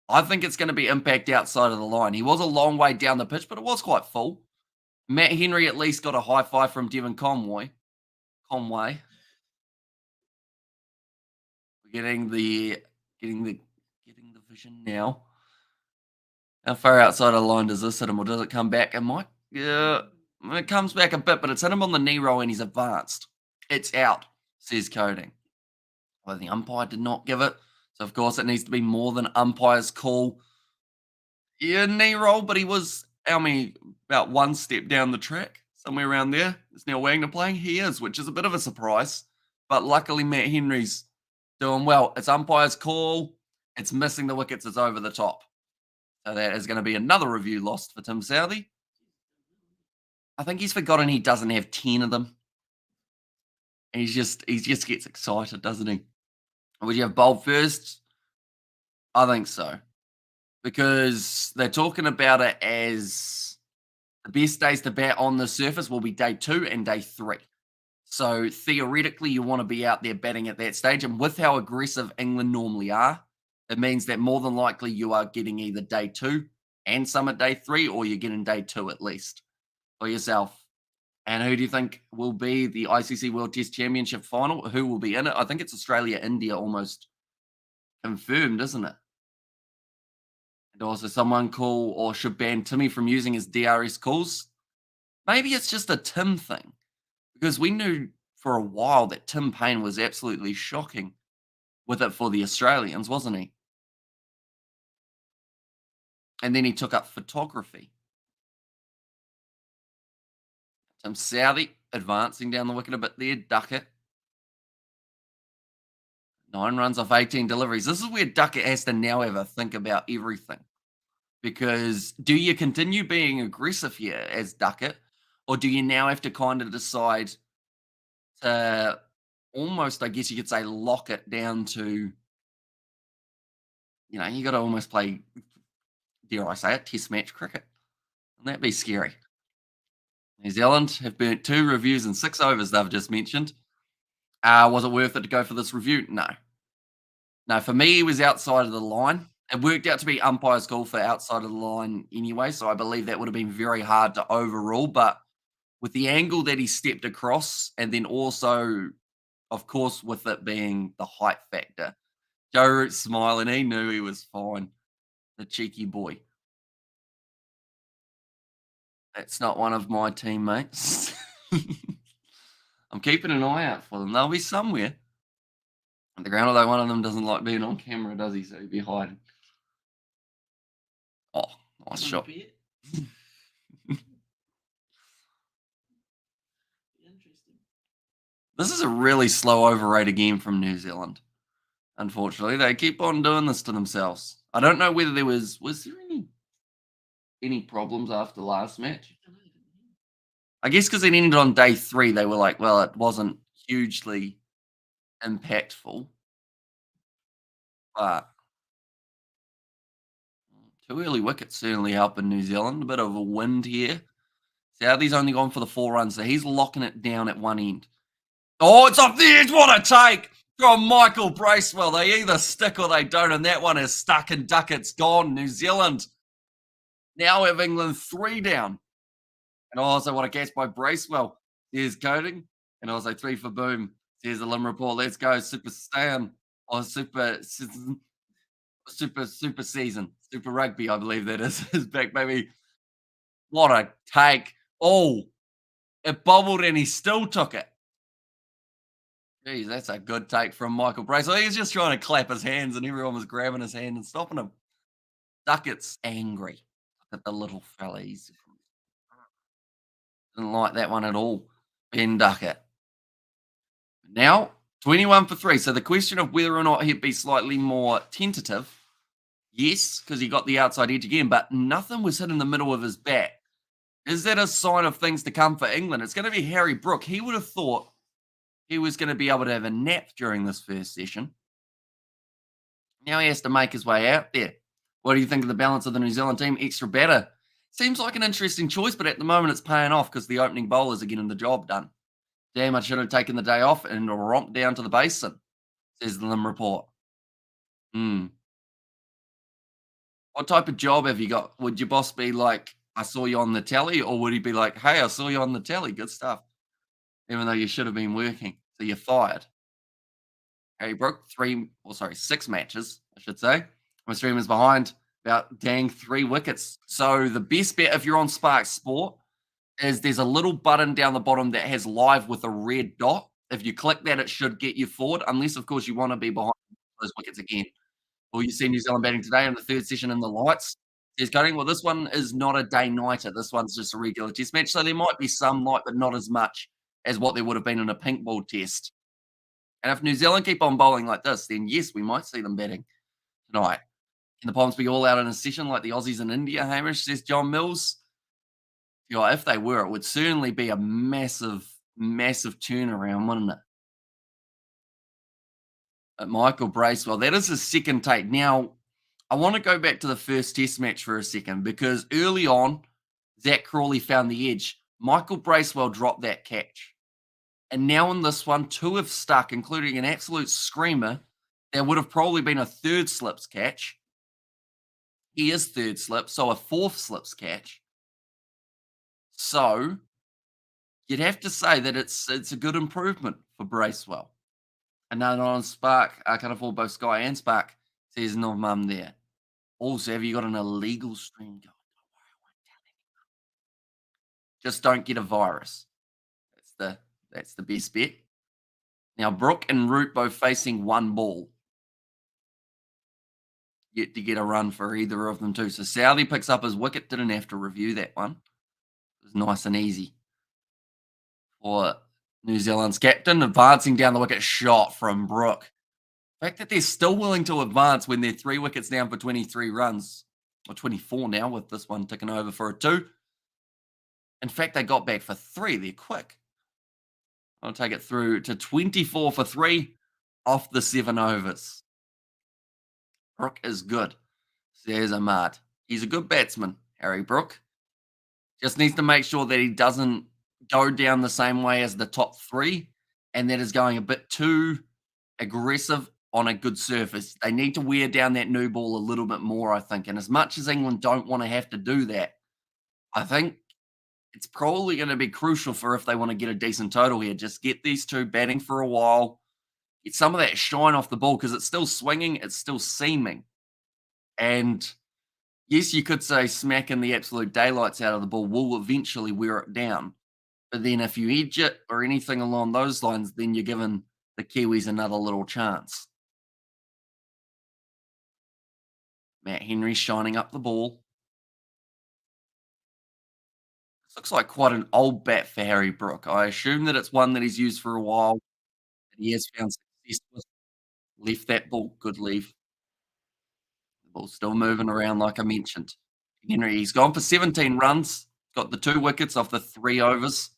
I think it's going to be impact outside of the line. He was a long way down the pitch, but it was quite full. Matt Henry at least got a high five from Devon Conway. We're getting the getting the vision now. How far outside of the line does this hit him, or does it come back? It might, yeah, it comes back a bit, but it's hit him on the knee roll and he's advanced. It's out, says Coding. Well, the umpire did not give it, so of course it needs to be more than umpire's call. Yeah, knee roll, but he was how many about 1 step down the track, somewhere around there. Is Neil Wagner playing? He is, which is a bit of a surprise. But luckily, Matt Henry's doing well. It's umpire's call. It's missing the wickets. It's over the top. So that is going to be another review lost for Tim Southey. I think he's forgotten he doesn't have 10 of them. And he just gets excited, doesn't he? Would you have bowled first? I think so. Because they're talking about it as the best days to bat on the surface will be day 2 and day 3. So theoretically, you want to be out there batting at that stage. And with how aggressive England normally are, it means that more than likely you are getting either day 2 and some at day 3, or you're getting day 2 at least for yourself. And who do you think will be the ICC World Test Championship final? Who will be in it? I think it's Australia, India almost confirmed, isn't it? And also someone call or should ban Timmy from using his DRS calls. Maybe it's just a Tim thing because we knew for a while that Tim Payne was absolutely shocking with it for the Australians, wasn't he? And then he took up photography. Tim Southey advancing down the wicket a bit there, Duckett. 9 runs off 18 deliveries. This is where Duckett has to now have a think about everything. Because do you continue being aggressive here as Duckett, or do you now have to kind of decide to almost, I guess you could say, lock it down to, you got to almost play, dare I say it, test match cricket. Wouldn't that be scary? New Zealand have burnt 2 reviews in 6 overs, they've just mentioned. Was it worth it to go for this review? No. No, for me, he was outside of the line. It worked out to be umpire's call for outside of the line anyway, so I believe that would have been very hard to overrule. But with the angle that he stepped across, and then also, of course, with it being the height factor, Joe Root smiling, he knew he was fine. The cheeky boy. That's not one of my teammates. I'm keeping an eye out for them. They'll be somewhere on the ground, although one of them doesn't like being on camera, does he? So he'd be hiding. Oh, nice shot. This is a really slow overrate again from New Zealand. Unfortunately, they keep on doing this to themselves. I don't know whether there was there any problems after last match. I guess because it ended on day 3, they were like, well, it wasn't hugely impactful, but 2 early wickets certainly helping New Zealand. A bit of a wind here. Southey's only gone for the 4 runs, so he's locking it down at one end. Oh, it's off the edge. What a take from Michael Bracewell. They either stick or they don't, and that one is stuck, and Duckett's gone. New Zealand now have England 3 down. And also, what a catch by Bracewell. There's Coding, and also 3 for Boom. Here's the Lim report. Let's go. Super Stan or Super season. Super Rugby, I believe that is back, baby. What a take. Oh, it bobbled and he still took it. Geez, that's a good take from Michael Bracewell. He's just trying to clap his hands and everyone was grabbing his hand and stopping him. Duckett's angry. Look at the little fella. He's didn't like that one at all. Ben Duckett. Now, 21 for 3. So the question of whether or not he'd be slightly more tentative, yes, because he got the outside edge again, but nothing was hit in the middle of his bat. Is that a sign of things to come for England? It's going to be Harry Brook. He would have thought he was going to be able to have a nap during this first session. Now he has to make his way out there. What do you think of the balance of the New Zealand team? Extra batter. Seems like an interesting choice, but at the moment it's paying off because the opening bowlers are getting the job done. Damn, I should have taken the day off and romped down to the Basin, says the Lim report. What type of job have you got? Would your boss be like, I saw you on the telly, or would he be like, hey, I saw you on the telly, good stuff, even though you should have been working, so you're fired? Harry Brook, 6 matches, I should say. My stream is behind about dang 3 wickets. So the best bet if you're on Spark Sport is there's a little button down the bottom that has live with a red dot. If you click that, it should get you forward, unless, of course, you want to be behind those wickets again. Well, you see New Zealand batting today in the 3rd session in the lights. Says Coding, well, this one is not a day-nighter. This one's just a regular test match. So there might be some light, but not as much as what there would have been in a pink ball test. And if New Zealand keep on bowling like this, then yes, we might see them batting tonight. Can the Poms be all out in a session like the Aussies in India, Hamish, says John Mills? You know, if they were, it would certainly be a massive, massive turnaround, wouldn't it? Michael Bracewell, that is his second take. Now, I want to go back to the first test match for a second because early on, Zach Crawley found the edge. Michael Bracewell dropped that catch. And now in this one, two have stuck, including an absolute screamer. There would have probably been a third slips catch. He is third slip, so a fourth slips catch. So you'd have to say that it's a good improvement for Bracewell. Another on Spark, I can afford both Sky and Spark. Says no mum there. Also, have you got an illegal stream going? Just don't get a virus. That's the best bet. Now Brook and Root both facing one ball. Yet to get a run for either of them too. So Southey picks up his wicket. Didn't have to review that one. It was nice and easy for New Zealand's captain. Advancing down the wicket, shot from Brook. The fact that they're still willing to advance when they're 3 wickets down for 23 runs, or 24 now, with this one ticking over for a 2. In fact, they got back for 3. They're quick. I'll take it through to 24 for 3 off the 7 overs. Brook is good, says Ahmad. He's a good batsman, Harry Brook. Just needs to make sure that he doesn't go down the same way as the top 3, and that is going a bit too aggressive on a good surface. They need to wear down that new ball a little bit more, I think. And as much as England don't want to have to do that, I think it's probably going to be crucial for if they want to get a decent total here. Just get these two batting for a while, get some of that shine off the ball because it's still swinging, it's still seaming. And yes, you could say smacking the absolute daylights out of the ball will eventually wear it down. But then if you edge it or anything along those lines, then you're giving the Kiwis another little chance. Matt Henry shining up the ball. This looks like quite an old bat for Harry Brook. I assume that it's one that he's used for a while, that he has found success with. Left that ball, good leave. The ball's still moving around like I mentioned. Henry, he's gone for 17 runs, got the 2 wickets off the 3 overs.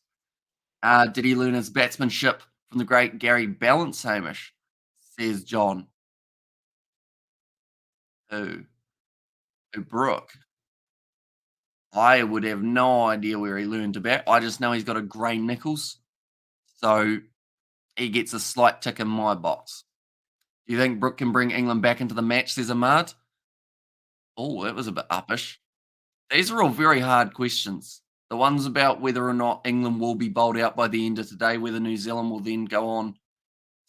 Did he learn his batsmanship from the great Gary Balance, Hamish? Says John. Who? Who, Brook? I would have no idea where he learned to bat. I just know he's got a grey Nichols. So he gets a slight tick in my box. Do you think Brook can bring England back into the match, says Ahmad? Oh, that was a bit uppish. These are all very hard questions. The ones about whether or not England will be bowled out by the end of today, whether New Zealand will then go on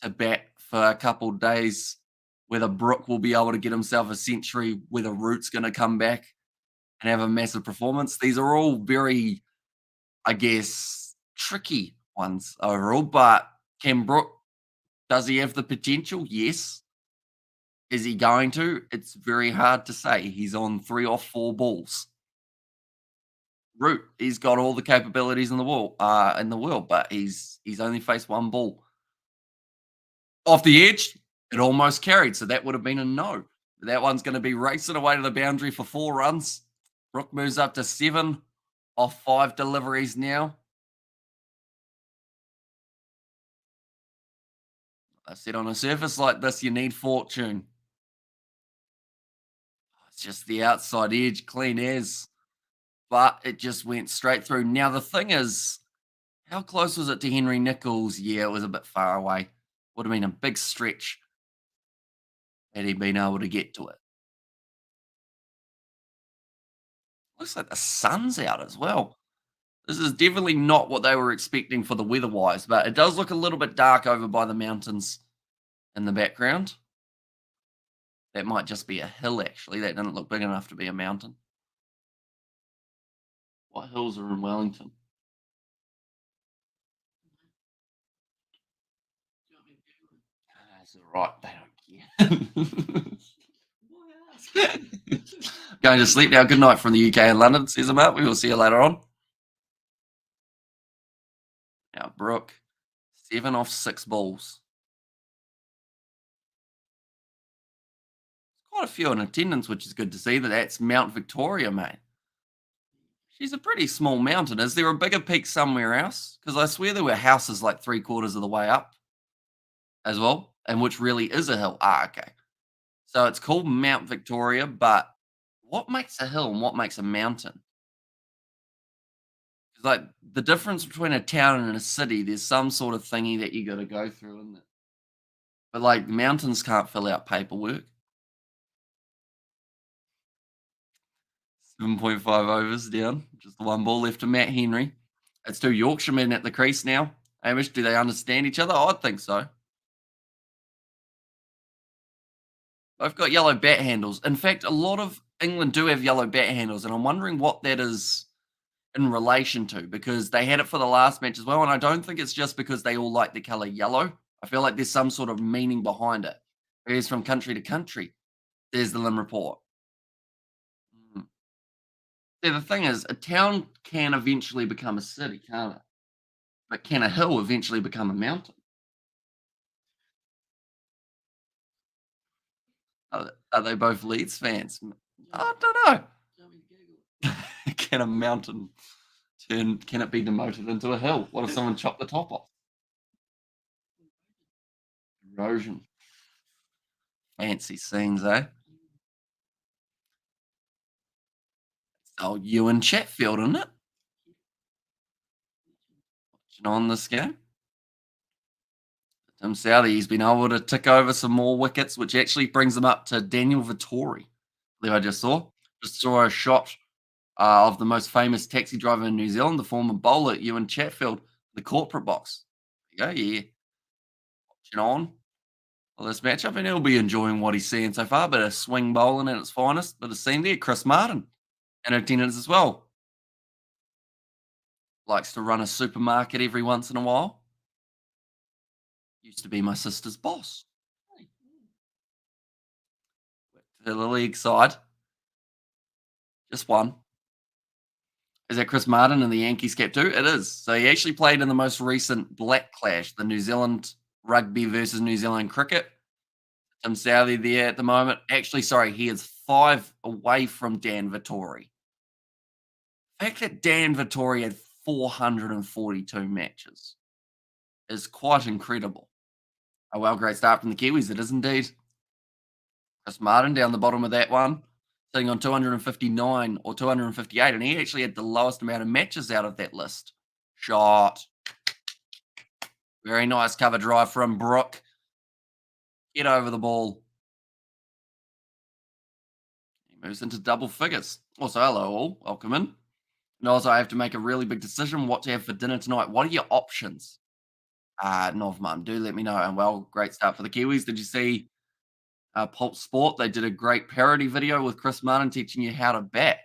to bat for a couple of days, whether Brook will be able to get himself a century, whether Root's going to come back and have a massive performance. These are all very, I guess, tricky ones overall. But can Brook, does he have the potential? Yes. Is he going to? It's very hard to say. He's on 3 or 4 balls. Root, he's got all the capabilities in the world, but he's only faced 1 ball. Off the edge, it almost carried, so that would have been a no. That one's going to be racing away to the boundary for 4 runs. Brook moves up to 7 off 5 deliveries now. I said on a surface like this, you need fortune. It's just the outside edge, clean as, but it just went straight through. Now, the thing is, how close was it to Henry Nichols? Yeah, it was a bit far away. Would have been a big stretch had he been able to get to it. Looks like the sun's out as well. This is definitely not what they were expecting for the weather-wise, but it does look a little bit dark over by the mountains in the background. That might just be a hill, actually. That didn't look big enough to be a mountain. What hills are in Wellington? That's all right. They don't care. Going to sleep now. Good night from the UK and London, says Mark. We will see you later on. Now, Brook, 7 off 6 balls. Quite a few in attendance, which is good to see. That's Mount Victoria, mate. She's a pretty small mountain. Is there a bigger peak somewhere else? Because I swear there were houses like three-quarters of the way up as well, and which really is a hill. Ah, okay. So it's called Mount Victoria, but what makes a hill and what makes a mountain? 'Cause, like, the difference between a town and a city, there's some sort of thingy that you gotta go through, isn't it? But, like, mountains can't fill out paperwork. 7.5 overs down, just the one ball left to Matt Henry. It's two Yorkshiremen at the crease now. Hamish, do they understand each other? I'd think so. Both got yellow bat handles. In fact, a lot of England do have yellow bat handles, and I'm wondering what that is in relation to, because they had it for the last match as well, and I don't think it's just because they all like the color yellow. I feel like there's some sort of meaning behind it. Varies from country to country. There's the Lim report. Mm. See, the thing is, a town can eventually become a city, can't it? But can a hill eventually become a mountain? Are they both Leeds fans? I don't know. Can a mountain turn? Can it be demoted into a hill? What if someone chopped the top off? Erosion. Fancy scenes, eh? Oh, Ewan Chatfield, isn't it? Watching on this game. Tim Southey, he's been able to tick over some more wickets, which actually brings him up to Daniel Vittori. That I just saw a shot of the most famous taxi driver in New Zealand, the former bowler Ewan Chatfield, the corporate box. There you go, yeah, watching on. Well, this matchup, and he'll be enjoying what he's seeing so far. Bit of swing bowling at its finest. Bit of scene there. Chris Martin in attendance as well. Likes to run a supermarket every once in a while. Used to be my sister's boss. To the league side, just one. Is that Chris Martin in the Yankees cap too? It is. So he actually played in the most recent Black Clash, the New Zealand rugby versus New Zealand cricket. Tim Southey there at the moment. Actually, sorry, he is 5 away from Dan Vittori. The fact that Dan Vittori had 442 matches is quite incredible. Oh, well, great start from the Kiwis. It is indeed. Chris Martin down the bottom of that one, sitting on 259 or 258, and he actually had the lowest amount of matches out of that list. Shot. Very nice cover drive from Brook. Get over the ball. He moves into double figures. Also, hello all. Welcome in. And also, I have to make a really big decision what to have for dinner tonight. What are your options? Novman, do let me know. And well, great start for the Kiwis. Did you see Pulp Sport? They did a great parody video with Chris Martin teaching you how to bat,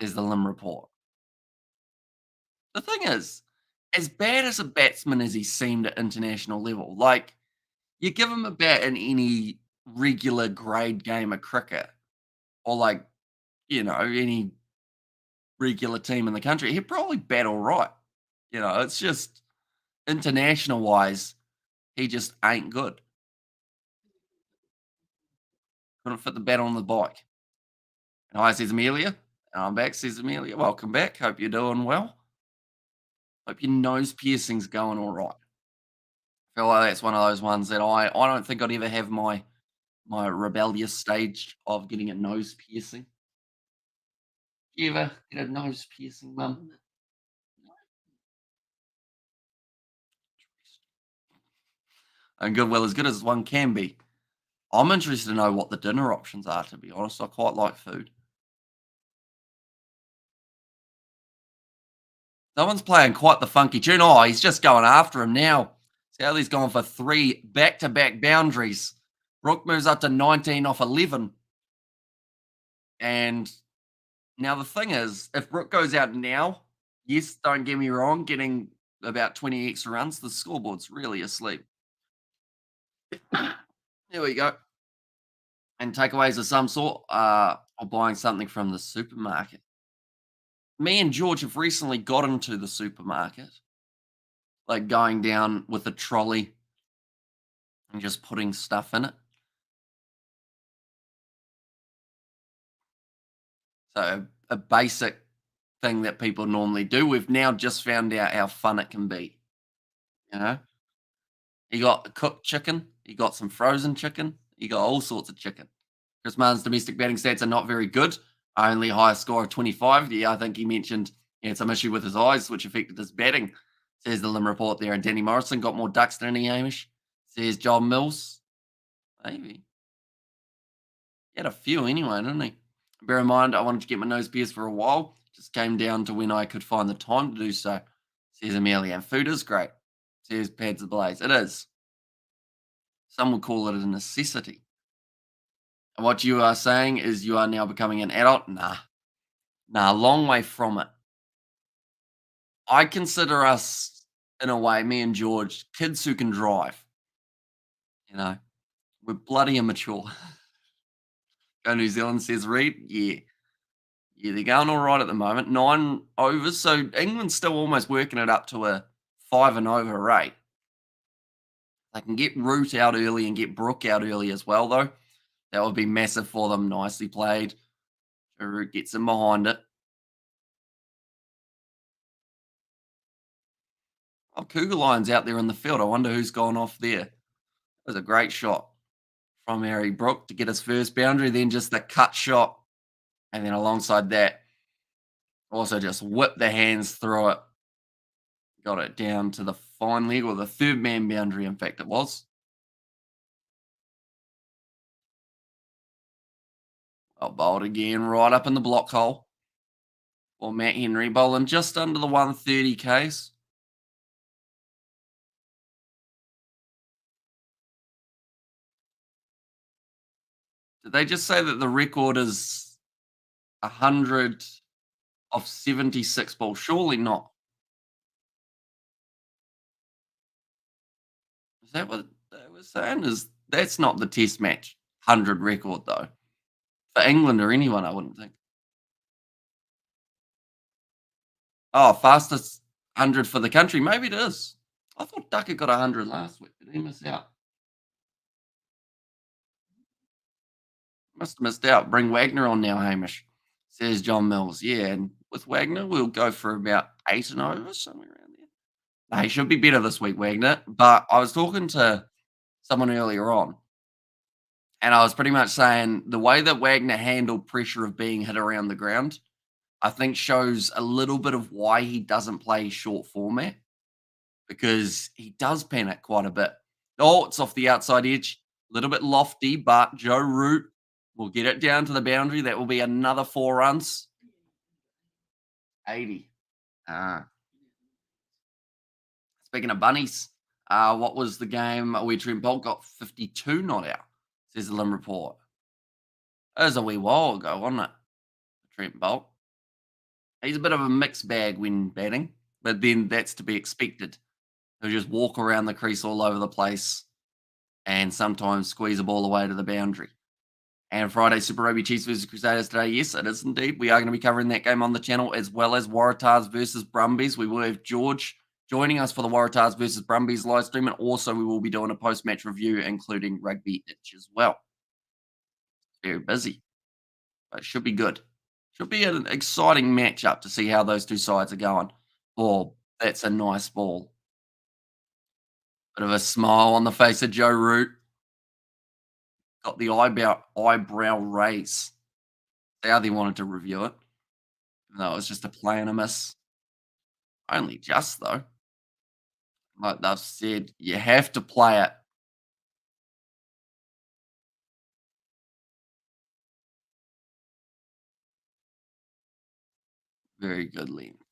says the Lim report. The thing is, as bad as a batsman as he seemed at international level, like, you give him a bat in any regular grade game of cricket, or like, any regular team in the country, he'd probably bat all right. It's just international wise, he just ain't good. Couldn't fit the bat on the bike. And hi, says Amelia. And I'm back, says Amelia. Welcome back. Hope you're doing well. Hope your nose piercing's going all right. I feel like that's one of those ones that I don't think I'd ever have my rebellious stage of getting a nose piercing. You ever get a nose piercing, mum? And good, well, as good as one can be. I'm interested to know what the dinner options are, to be honest. I quite like food. Someone's playing quite the funky tune. Oh, he's just going after him now. Sally has gone for 3 back-to-back boundaries. Brook moves up to 19 off 11. And now the thing is, if Brook goes out now, yes, don't get me wrong, getting about 20 extra runs, the scoreboard's really asleep. There we go. And takeaways of some sort, or buying something from the supermarket. Me and George have recently got into the supermarket, like going down with a trolley and just putting stuff in it. So a basic thing that people normally do. We've now just found out how fun it can be. You know, you got cooked chicken, you got some frozen chicken, you got all sorts of chicken. Chris Martin's domestic batting stats are not very good. Only highest score of 25. Yeah, I think he mentioned he had some issue with his eyes, which affected his batting, says the Lim report there. And Danny Morrison got more ducks than any Hamish, says John Mills. Maybe. He had a few anyway, didn't he? Bear in mind, I wanted to get my nose pierced for a while. Just came down to when I could find the time to do so, says Amelia. And food is great, says Pads the Blaze. It is. Some would call it a necessity. And what you are saying is you are now becoming an adult? Nah. Nah, long way from it. I consider us, in a way, me and George, kids who can drive. You know, we're bloody immature. Go New Zealand, says Reed. Yeah. Yeah, they're going all right at the moment. 9 overs. So England's still almost working it up to a 5 and over rate. They can get Root out early and get Brook out early as well, though. That would be massive for them. Nicely played. Root gets him behind it. Oh, Cougar Lion's out there in the field. I wonder who's gone off there. It was a great shot from Harry Brook to get his first boundary. Then just the cut shot. And then alongside that, also just whipped the hands through it. Got it down to the fine leg, or the third man boundary, in fact, it was. Well bowled again, right up in the block hole. Well, Matt Henry bowling just under the 130 Ks. Did they just say that the record is 100 off 76 balls? Surely not. Is that what they were saying? Is that's not the Test match 100 record though for England or anyone? I wouldn't think. Oh, fastest 100 for the country. Maybe it is. I thought Ducker got 100 last week. Did he miss out? Must have missed out. Bring Wagner on now, Hamish, says John Mills. Yeah, and with Wagner, we'll go for about 8 and over, somewhere around there. No, he should be better this week, Wagner. But I was talking to someone earlier on, and I was pretty much saying the way that Wagner handled pressure of being hit around the ground, I think shows a little bit of why he doesn't play short format, because he does panic quite a bit. Oh, it's off the outside edge, a little bit lofty, but Joe Root will get it down to the boundary. That will be another 4 runs. 80. Ah, speaking of bunnies, what was the game where Trent Bolt got 52 not out? Says the Lim report. That was a wee while ago, wasn't it? Trent Bolt. He's a bit of a mixed bag when batting, but then that's to be expected. He'll just walk around the crease all over the place and sometimes squeeze a ball away to the boundary. And Friday, Super Rugby Chiefs versus Crusaders today. Yes, it is indeed. We are going to be covering that game on the channel, as well as Waratahs versus Brumbies. We will have George joining us for the Waratahs versus Brumbies live stream, and also we will be doing a post-match review, including Rugby Itch as well. Very busy, but it should be good. Should be an exciting matchup to see how those two sides are going. Oh, that's a nice ball. Bit of a smile on the face of Joe Root. Got the eyebrow raise. How they wanted to review it. No, it was just a play and a miss. Only just, though. Like they've said, you have to play it. Very good length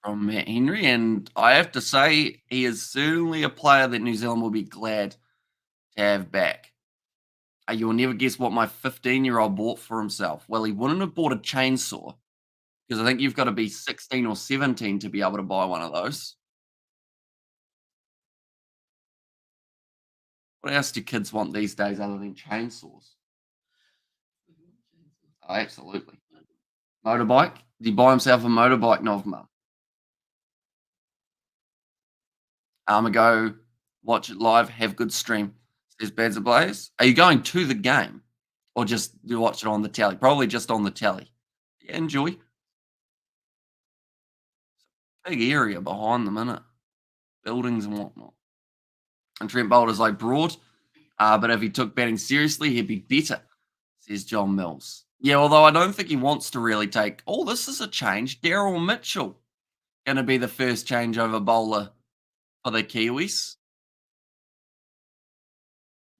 from Matt Henry. And I have to say, he is certainly a player that New Zealand will be glad to have back. You'll never guess what my 15-year-old bought for himself. Well, he wouldn't have bought a chainsaw, because I think you've got to be 16 or 17 to be able to buy one of those. What else do kids want these days other than chainsaws? Oh, absolutely. Motorbike? Did he buy himself a motorbike, Novma? I'm going to go watch it live, have good stream, says Bads Blaze. Are you going to the game or just you watch it on the telly? Probably just on the telly. Yeah, enjoy. Big area behind them, innit? Buildings and whatnot. And Trent Bolder's like broad, but if he took batting seriously, he'd be better, says John Mills. Yeah, although I don't think he wants to really take. Oh, this is a change. Daryl Mitchell going to be the first changeover bowler for the Kiwis.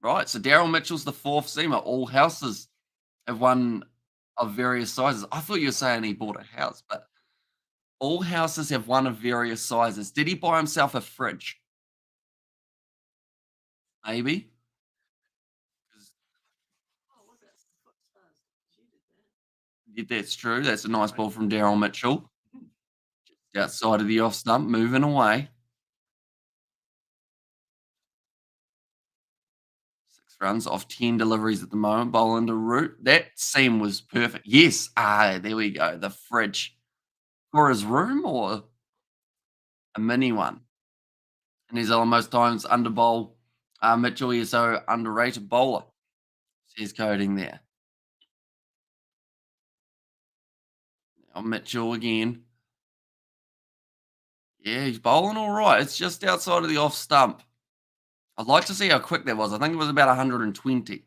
Right, so Daryl Mitchell's the fourth seamer. All houses have one of various sizes. I thought you were saying he bought a house, but all houses have one of various sizes. Did he buy himself a fridge? Maybe. 'Cause yeah, that's true. That's a nice ball from Daryl Mitchell. Outside of the off stump, moving away. 6 runs off 10 deliveries at the moment. Bowling to root. That seam was perfect. Yes. There we go. The fridge. For his room or a mini one? And New Zealand most times under bowl. Mitchell is so underrated bowler. Says coding there. Now Mitchell again. Yeah, he's bowling all right. It's just outside of the off stump. I'd like to see how quick that was. I think it was about 120.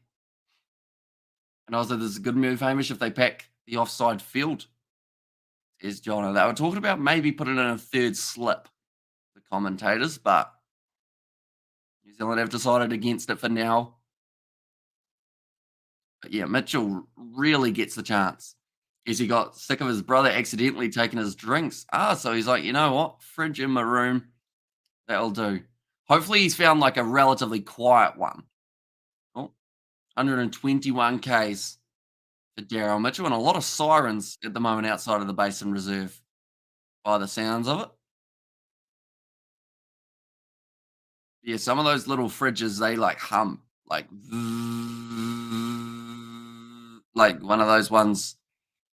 And I was like, this is a good move, Hamish, if they pack the offside field. Says John. They were talking about maybe putting in a third slip, the commentators, but New Zealand have decided against it for now. But yeah, Mitchell really gets the chance. Is he got sick of his brother accidentally taking his drinks? So he's like, you know what? Fridge in my room. That'll do. Hopefully he's found like a relatively quiet one. Oh, 121 Ks for Daryl Mitchell and a lot of sirens at the moment outside of the Basin Reserve by the sounds of it. Yeah, some of those little fridges, they like hum, like, like one of those ones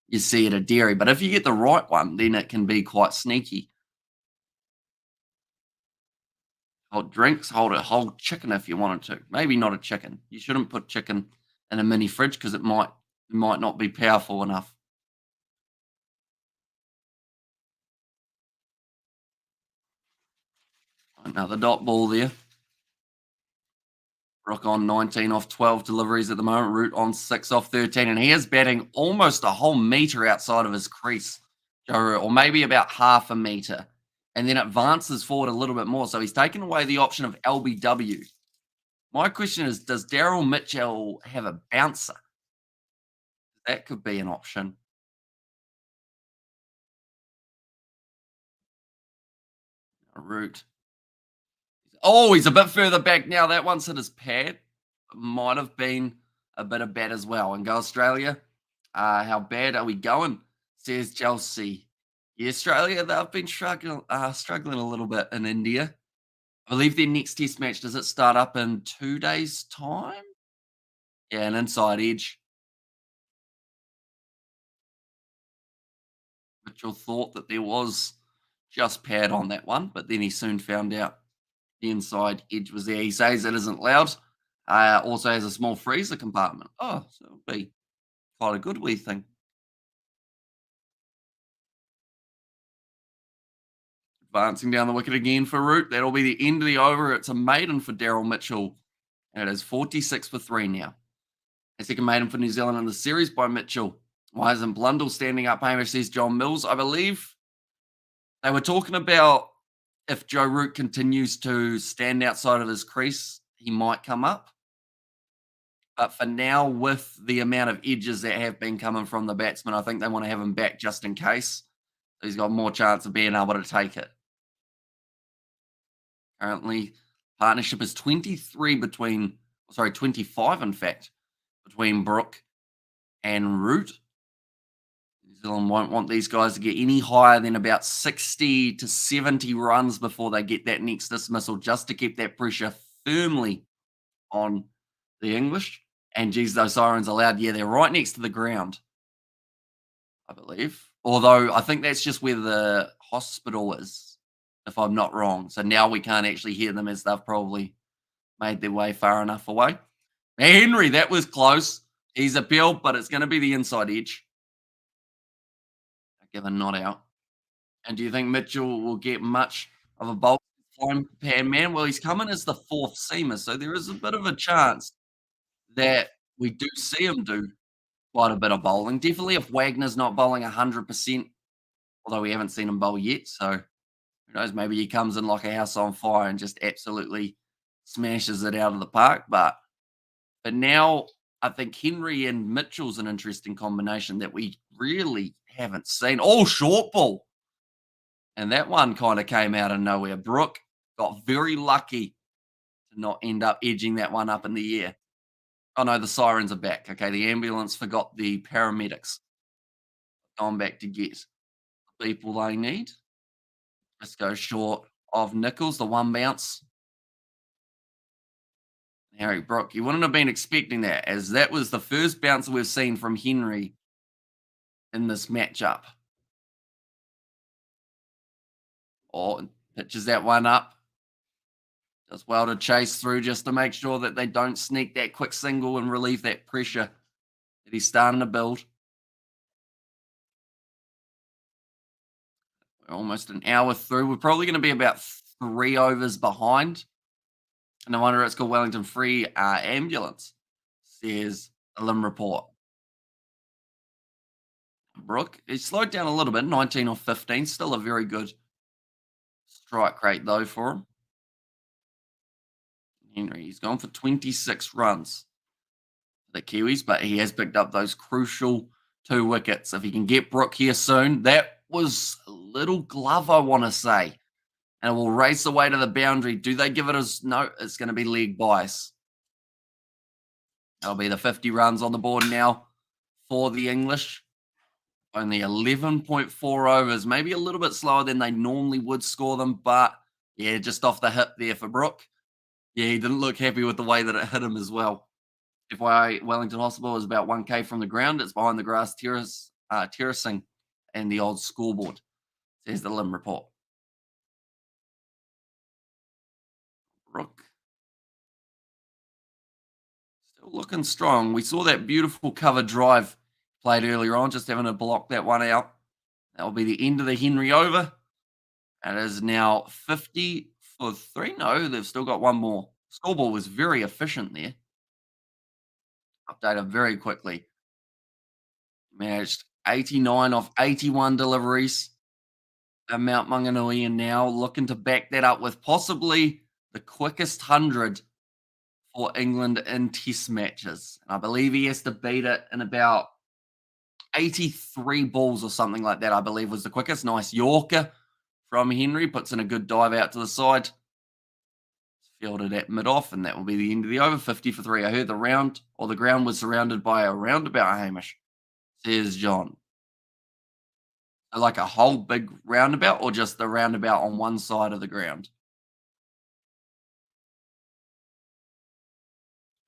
you see at a dairy. But if you get the right one, then it can be quite sneaky. Hold drinks, hold chicken if you wanted to. Maybe not a chicken. You shouldn't put chicken in a mini fridge because it might not be powerful enough. Another dot ball there. Rock on 19 off 12 deliveries at the moment. Root on 6 off 13. And he is batting almost a whole meter outside of his crease, Joe Root, or maybe about half a meter. And then advances forward a little bit more. So he's taken away the option of LBW. My question is, does Daryl Mitchell have a bouncer? That could be an option. A root. Oh, he's a bit further back now. That one's hit his pad. Might have been a bit of bad as well. And go Australia. How bad are we going? Says Chelsea. Yeah, Australia, they've been struggling a little bit in India. I believe their next test match, does it start up in 2 days' time? Yeah, an inside edge. Mitchell thought that there was just pad on that one, but then he soon found out the inside edge was there. He says it isn't loud. Also has a small freezer compartment. Oh, so it'll be quite a good wee thing. Advancing down the wicket again for Root. That'll be the end of the over. It's a maiden for Daryl Mitchell. And it is 46 for 3 now. A second maiden for New Zealand in the series by Mitchell. Why isn't Blundell standing up? Hamish says John Mills. I believe they were talking about if Joe Root continues to stand outside of his crease, he might come up. But for now, with the amount of edges that have been coming from the batsman, I think they want to have him back just in case. So he's got more chance of being able to take it. Currently, partnership is 25 in fact, between Brook and Root. New Zealand won't want these guys to get any higher than about 60 to 70 runs before they get that next dismissal, just to keep that pressure firmly on the English. And geez, those sirens are loud. Yeah, they're right next to the ground, I believe. Although I think that's just where the hospital is, if I'm not wrong. So now we can't actually hear them as they've probably made their way far enough away. Now, Henry, that was close. He's appealed, but it's going to be the inside edge. Give a not out. And do you think Mitchell will get much of a bowl flying pan man? Well, he's coming as the fourth seamer, so there is a bit of a chance that we do see him do quite a bit of bowling. Definitely if Wagner's not bowling 100%, although we haven't seen him bowl yet. So who knows? Maybe he comes in like a house on fire and just absolutely smashes it out of the park. But now I think Henry and Mitchell's an interesting combination that we really haven't seen. Oh, short ball. And that one kind of came out of nowhere. Brooke got very lucky to not end up edging that one up in the air. Oh no, the sirens are back. Okay, the ambulance forgot the paramedics. Gone back to get the people they need. Let's go short of Nichols, the one bounce. Harry Brook, you wouldn't have been expecting that, as that was the first bouncer we've seen from Henry in this matchup. Or pitches that one up. Does well to chase through just to make sure that they don't sneak that quick single and relieve that pressure that he's starting to build. We're almost an hour through. We're probably going to be about 3 overs behind. No wonder it's called Wellington Free Ambulance, says a Lim report. Brook, he slowed down a little bit, 19 or 15. Still a very good strike rate, though, for him. Henry, he's gone for 26 runs for the Kiwis, but he has picked up those crucial 2 wickets. If he can get Brook here soon, that was a little glove, I want to say. And it will race away to the boundary. Do they give it as no? It's going to be leg bias. That'll be the 50 runs on the board now for the English. Only 11.4 overs, maybe a little bit slower than they normally would score them, but yeah, just off the hip there for Brook. Yeah, he didn't look happy with the way that it hit him as well. FYI, Wellington Hospital is about 1K from the ground. It's behind the grass terracing and the old scoreboard, says the Lim report. Brook still looking strong. We saw that beautiful cover drive played earlier on, just having to block that one out. That will be the end of the Henry over. It is now 50 for 3. No, they've still got one more. Scoreboard was very efficient there. Updated very quickly. Managed 89 off 81 deliveries at Mount Maunganui, and now looking to back that up with possibly the quickest 100 for England in test matches. And I believe he has to beat it in about 83 balls or something like that, I believe was the quickest. Nice Yorker from Henry, puts in a good dive out to the side. Fielded at mid-off, and that will be the end of the over. 50 for 3. I heard the ground was surrounded by a roundabout, Hamish, says John. So like a whole big roundabout, or just the roundabout on one side of the ground?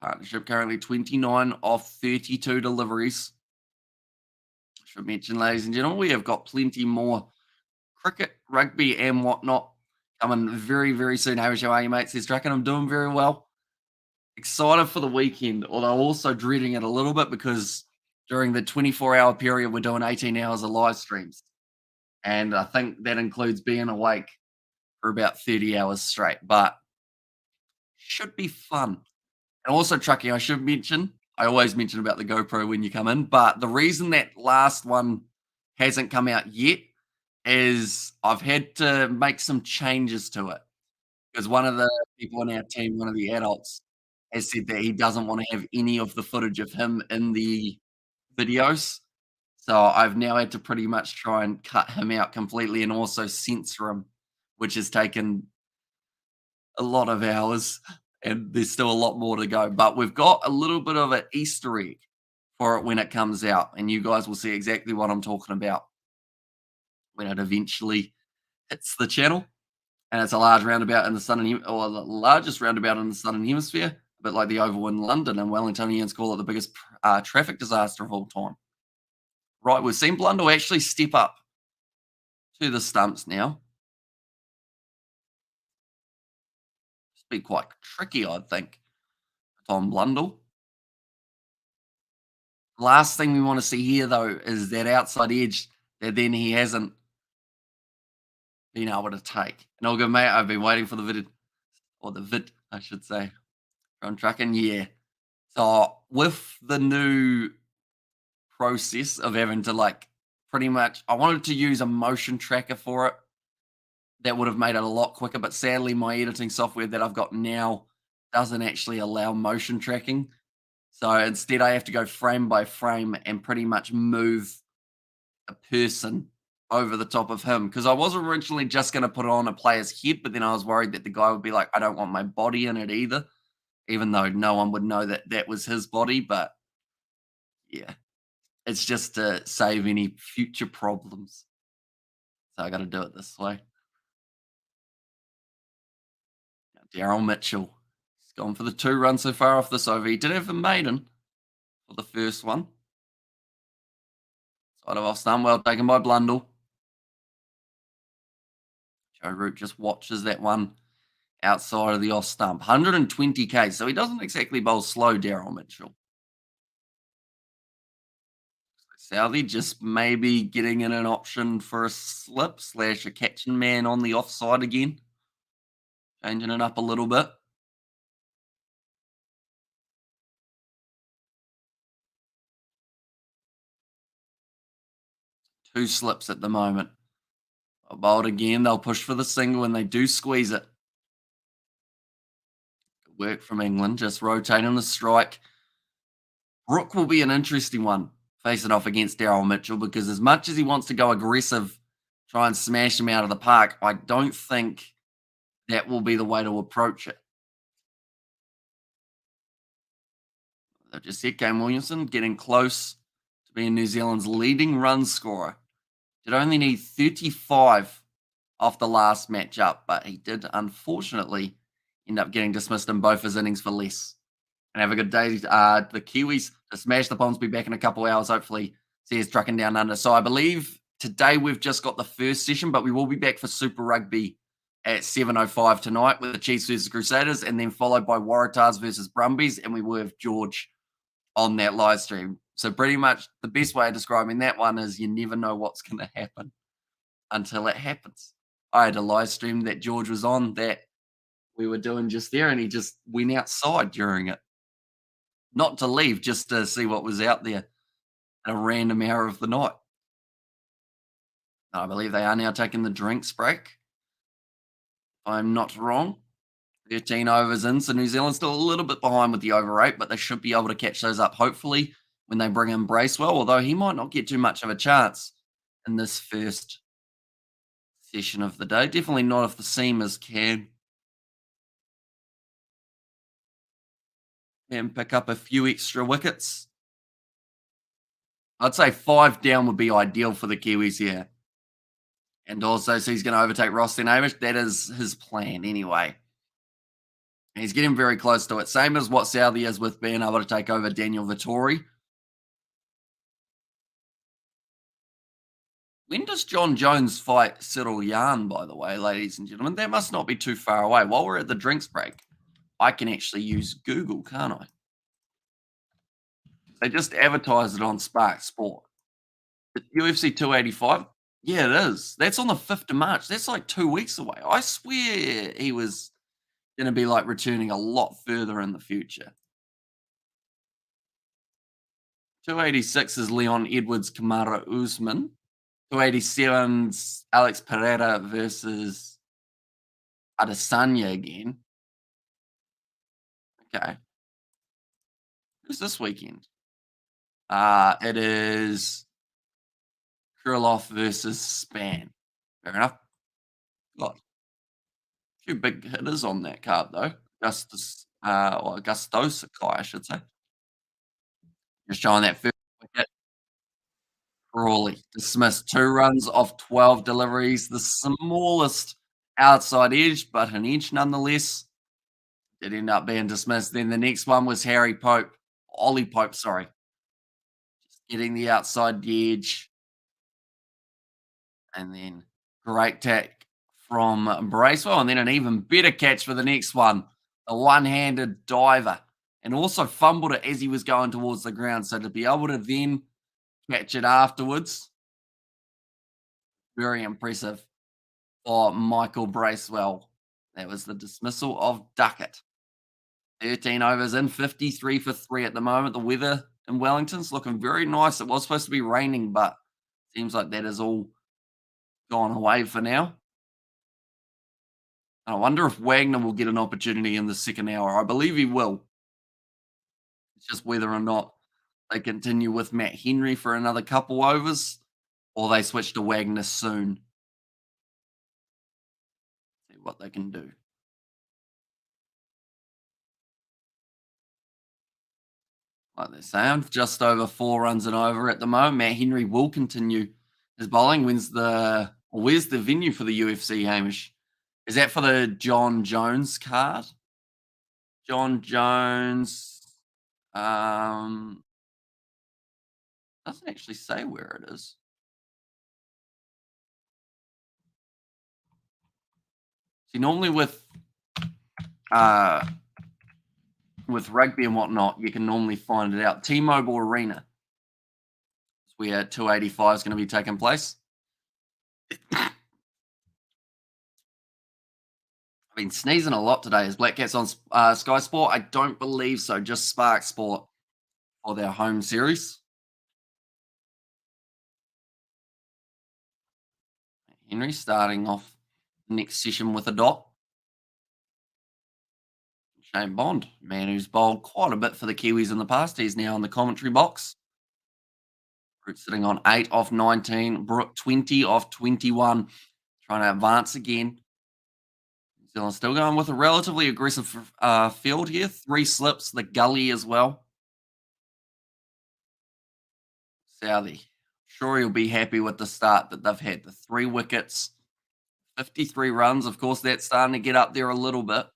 Partnership currently 29 off 32 deliveries. Should mention, ladies and gentlemen, we have got plenty more cricket, rugby, and whatnot coming very, very soon. Hamish, how are you, mate? Says Draken, I'm doing very well. Excited for the weekend, although also dreading it a little bit because during the 24-hour period, we're doing 18 hours of live streams. And I think that includes being awake for about 30 hours straight, but should be fun. And also, Trucking, I should mention, I always mention about the GoPro when you come in, but the reason that last one hasn't come out yet is I've had to make some changes to it because one of the people on our team, one of the adults, has said that he doesn't want to have any of the footage of him in the videos. So I've now had to pretty much try and cut him out completely and also censor him, which has taken a lot of hours, and there's still a lot more to go. But we've got a little bit of an Easter egg for it when it comes out, and you guys will see exactly what I'm talking about when it eventually hits the channel. And it's a large roundabout in the or the largest roundabout in the southern hemisphere, a bit like the Oval in London, and Wellingtonians call it the biggest traffic disaster of all time. Right, we've seen Blundell actually step up to the stumps now. It's be quite tricky, I think, Tom Blundell. Last thing we want to see here, though, is that outside edge that then he hasn't been able to take. And all good, mate. I've been waiting for the vid, or the vid, I should say, from trucking. Yeah. So with the new process of having to like pretty much, I wanted to use a motion tracker for it. That would have made it a lot quicker, but sadly, my editing software that I've got now doesn't actually allow motion tracking. So instead, I have to go frame by frame and pretty much move a person over the top of him. Because I was originally just going to put it on a player's head, but then I was worried that the guy would be like, I don't want my body in it either, even though no one would know that that was his body. But yeah, it's just to save any future problems. So I got to do it this way. Daryl Mitchell. He's gone for the 2 runs so far off this over. He did have a maiden for the first one. Side of off stump, well taken by Blundell. Joe Root just watches that one outside of the off stump. 120k, so he doesn't exactly bowl slow, Daryl Mitchell. Southey just maybe getting in an option for a slip / a catching man on the offside again. Changing it up a little bit. Two slips at the moment. Bowled again, they'll push for the single and they do squeeze it. Good work from England, just rotating the strike. Brook will be an interesting one facing off against Daryl Mitchell because as much as he wants to go aggressive, try and smash him out of the park, I don't think that will be the way to approach it. They've just said Kane Williamson getting close to being New Zealand's leading run scorer. Did only need 35 off the last matchup, but he did unfortunately end up getting dismissed in both his innings for less. And have a good day. The Kiwis to smash the Ponds be back in a couple hours. Hopefully, see us trucking down under. So I believe today we've just got the first session, but we will be back for Super Rugby at 7:05 tonight with the Chiefs versus Crusaders, and then followed by Waratahs versus Brumbies, and we will have George on that live stream. So pretty much the best way of describing that one is you never know what's going to happen until it happens. I had a live stream that George was on that we were doing just there, and he just went outside during it. Not to leave, just to see what was out there at a random hour of the night. I believe they are now taking the drinks break. If I'm not wrong. 13 overs in, so New Zealand's still a little bit behind with the over 8, but they should be able to catch those up, hopefully, when they bring in Bracewell, although he might not get too much of a chance in this first session of the day. Definitely not if the seamers can pick up a few extra wickets. I'd say 5 down would be ideal for the Kiwis here. And also, so he's going to overtake Ross Hamish. That is his plan anyway. And he's getting very close to it. Same as what Southey is with being able to take over Daniel Vittori. When does John Jones fight Cyril Yarn, by the way, ladies and gentlemen? That must not be too far away. While we're at the drinks break, I can actually use Google, can't I? They just advertised it on Spark Sport. UFC 285? Yeah, it is. That's on the 5th of March. That's like 2 weeks away. I swear he was going to be like returning a lot further in the future. 286 is Leon Edwards, Kamara Usman. 287's Alex Pereira versus Adesanya again. Okay. Who's this weekend? It is Krylov versus Span. Fair enough. Got a few big hitters on that card, though. Augusto Sakai, I should say. Just showing that first wicket. Crawley dismissed 2 runs off 12 deliveries. The smallest outside edge, but an edge nonetheless. Did end up being dismissed. Then the next one was Ollie Pope, sorry. Just getting the outside edge. And then great tack from Bracewell. And then an even better catch for the next one. The one-handed diver. And also fumbled it as he was going towards the ground. So to be able to then catch it afterwards, very impressive. for Michael Bracewell. That was the dismissal of Duckett. 13 overs in, 53 for 3 at the moment. The weather in Wellington's looking very nice. It was supposed to be raining, but seems like that has all gone away for now. I wonder if Wagner will get an opportunity in the second hour. I believe he will. It's just whether or not they continue with Matt Henry for another couple overs or they switch to Wagner soon. See what they can do. Like they say, I'm just over 4 runs and over at the moment. Matt Henry will continue his bowling. Where's the venue for the UFC, Hamish? Is that for the John Jones card? John Jones. Doesn't actually say where it is. See, normally uh with rugby and whatnot, you can normally find it out. T-Mobile Arena is where 285 is going to be taking place. I've been sneezing a lot today. Is Black Cats on Sky Sport? I don't believe so. Just Spark Sport for their home series. Henry starting off next session with a dot. Shane Bond, man who's bowled quite a bit for the Kiwis in the past. He's now in the commentary box. Root sitting on 8 off 19. Brook 20 off 21. Trying to advance again. New Zealand still going with a relatively aggressive field here. 3 slips, the gully as well. Southey. Sure, he'll be happy with the start that they've had. The 3 wickets, 53 runs. Of course, that's starting to get up there a little bit.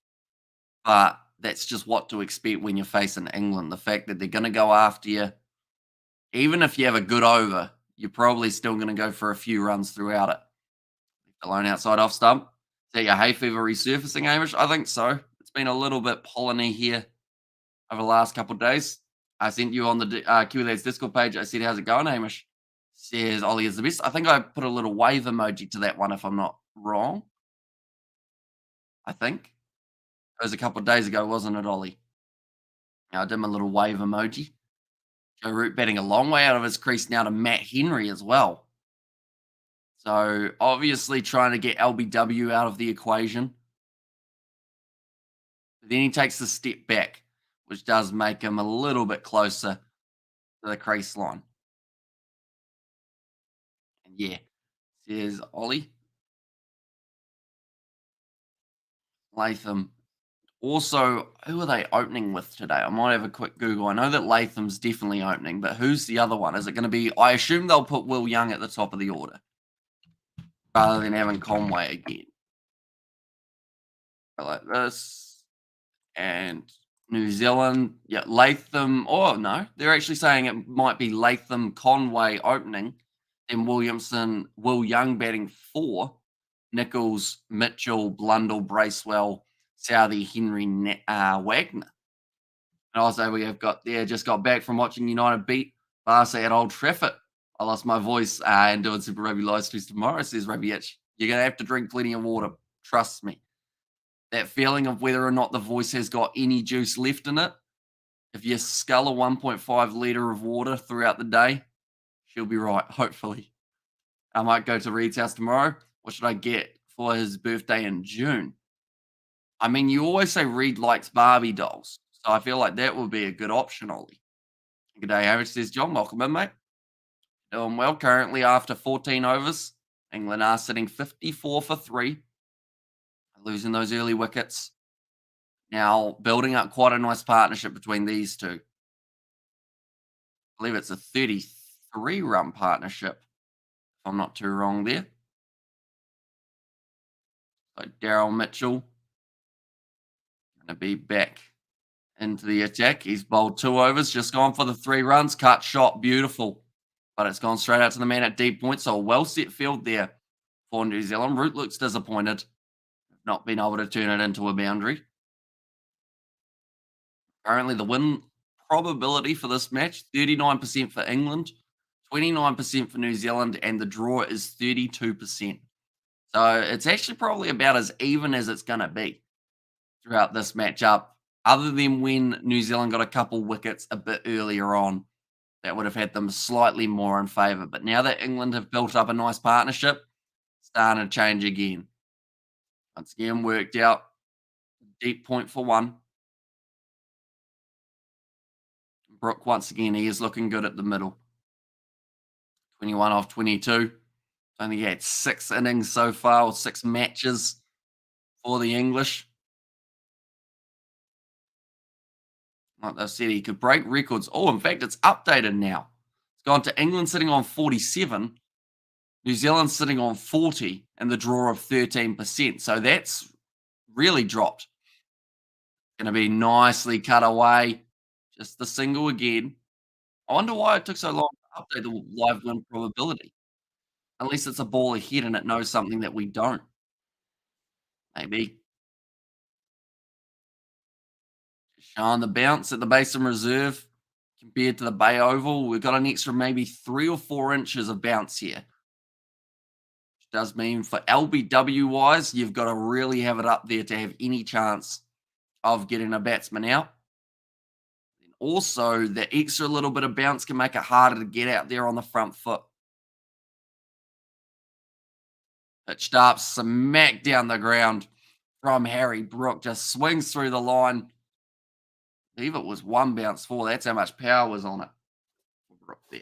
But that's just what to expect when you're facing England. The fact that they're going to go after you. Even if you have a good over, you're probably still going to go for a few runs throughout it. Alone outside off stump. Is that your hay fever resurfacing, Hamish? I think so. It's been a little bit polleny here over the last couple of days. I sent you on the QLA's Discord page. I said, how's it going, Hamish? Says Ollie is the best. I think I put a little wave emoji to that one if I'm not wrong. I think. It was a couple of days ago, wasn't it, Ollie? I did my little wave emoji. Joe Root batting a long way out of his crease now to Matt Henry as well. So obviously trying to get LBW out of the equation. But then he takes a step back, which does make him a little bit closer to the crease line. And yeah, says Ollie. Latham. Also, who are they opening with today? I might have a quick Google. I know that Latham's definitely opening, but who's the other one? Is it going to be... I assume they'll put Will Young at the top of the order rather than having Conway again. Like this. And New Zealand. Yeah, Latham. Oh, no. They're actually saying it might be Latham, Conway opening. Then Will Young batting 4. Nichols, Mitchell, Blundell, Bracewell, Southey, Henry, Wagner. And also we have just got back from watching United beat Barca at Old Trafford. I lost my voice and doing Super Rugby live streams tomorrow, says Rugby Itch. You're going to have to drink plenty of water. Trust me. That feeling of whether or not the voice has got any juice left in it, if you scull a 1.5 litre of water throughout the day, she'll be right, hopefully. I might go to Reed's house tomorrow. What should I get for his birthday in June? I mean, you always say Reed likes Barbie dolls, so I feel like that would be a good option, Ollie. Good day, Harry, says John. Welcome in, mate. Doing well. Currently, after 14 overs, England are sitting 54 for 3, losing those early wickets. Now, building up quite a nice partnership between these two. I believe it's a 33-run partnership, if I'm not too wrong there. So Daryl Mitchell going to be back into the attack. He's bowled 2 overs, just gone for the 3 runs. Cut shot, beautiful. But it's gone straight out to the man at deep point. So a well-set field there for New Zealand. Root looks disappointed. Not being able to turn it into a boundary. Currently, the win probability for this match, 39% for England, 29% for New Zealand, and the draw is 32%. So it's actually probably about as even as it's going to be throughout this matchup, other than when New Zealand got a couple wickets a bit earlier on. That would have had them slightly more in favour. But now that England have built up a nice partnership, starting to change again. Once again, worked out. Deep point for one. Brook, once again, he is looking good at the middle. 21 off 22. Only had 6 innings so far, or 6 matches for the English. Like they said, he could break records. Oh, in fact, it's updated now. It's gone to England sitting on 47, New Zealand sitting on 40, and the draw of 13%. So that's really dropped. Going to be nicely cut away. Just the single again. I wonder why it took so long to update the live win probability. Unless it's a ball ahead and it knows something that we don't. Maybe. Showing the bounce at the Basin Reserve compared to the Bay Oval. We've got an extra maybe 3 or 4 inches of bounce here. Which does mean for LBW wise, you've got to really have it up there to have any chance of getting a batsman out. Also, the extra little bit of bounce can make it harder to get out there on the front foot. Pitched up, smack down the ground from Harry Brook. Just swings through the line. I believe it was 1 bounce 4. That's how much power was on it. Brook there.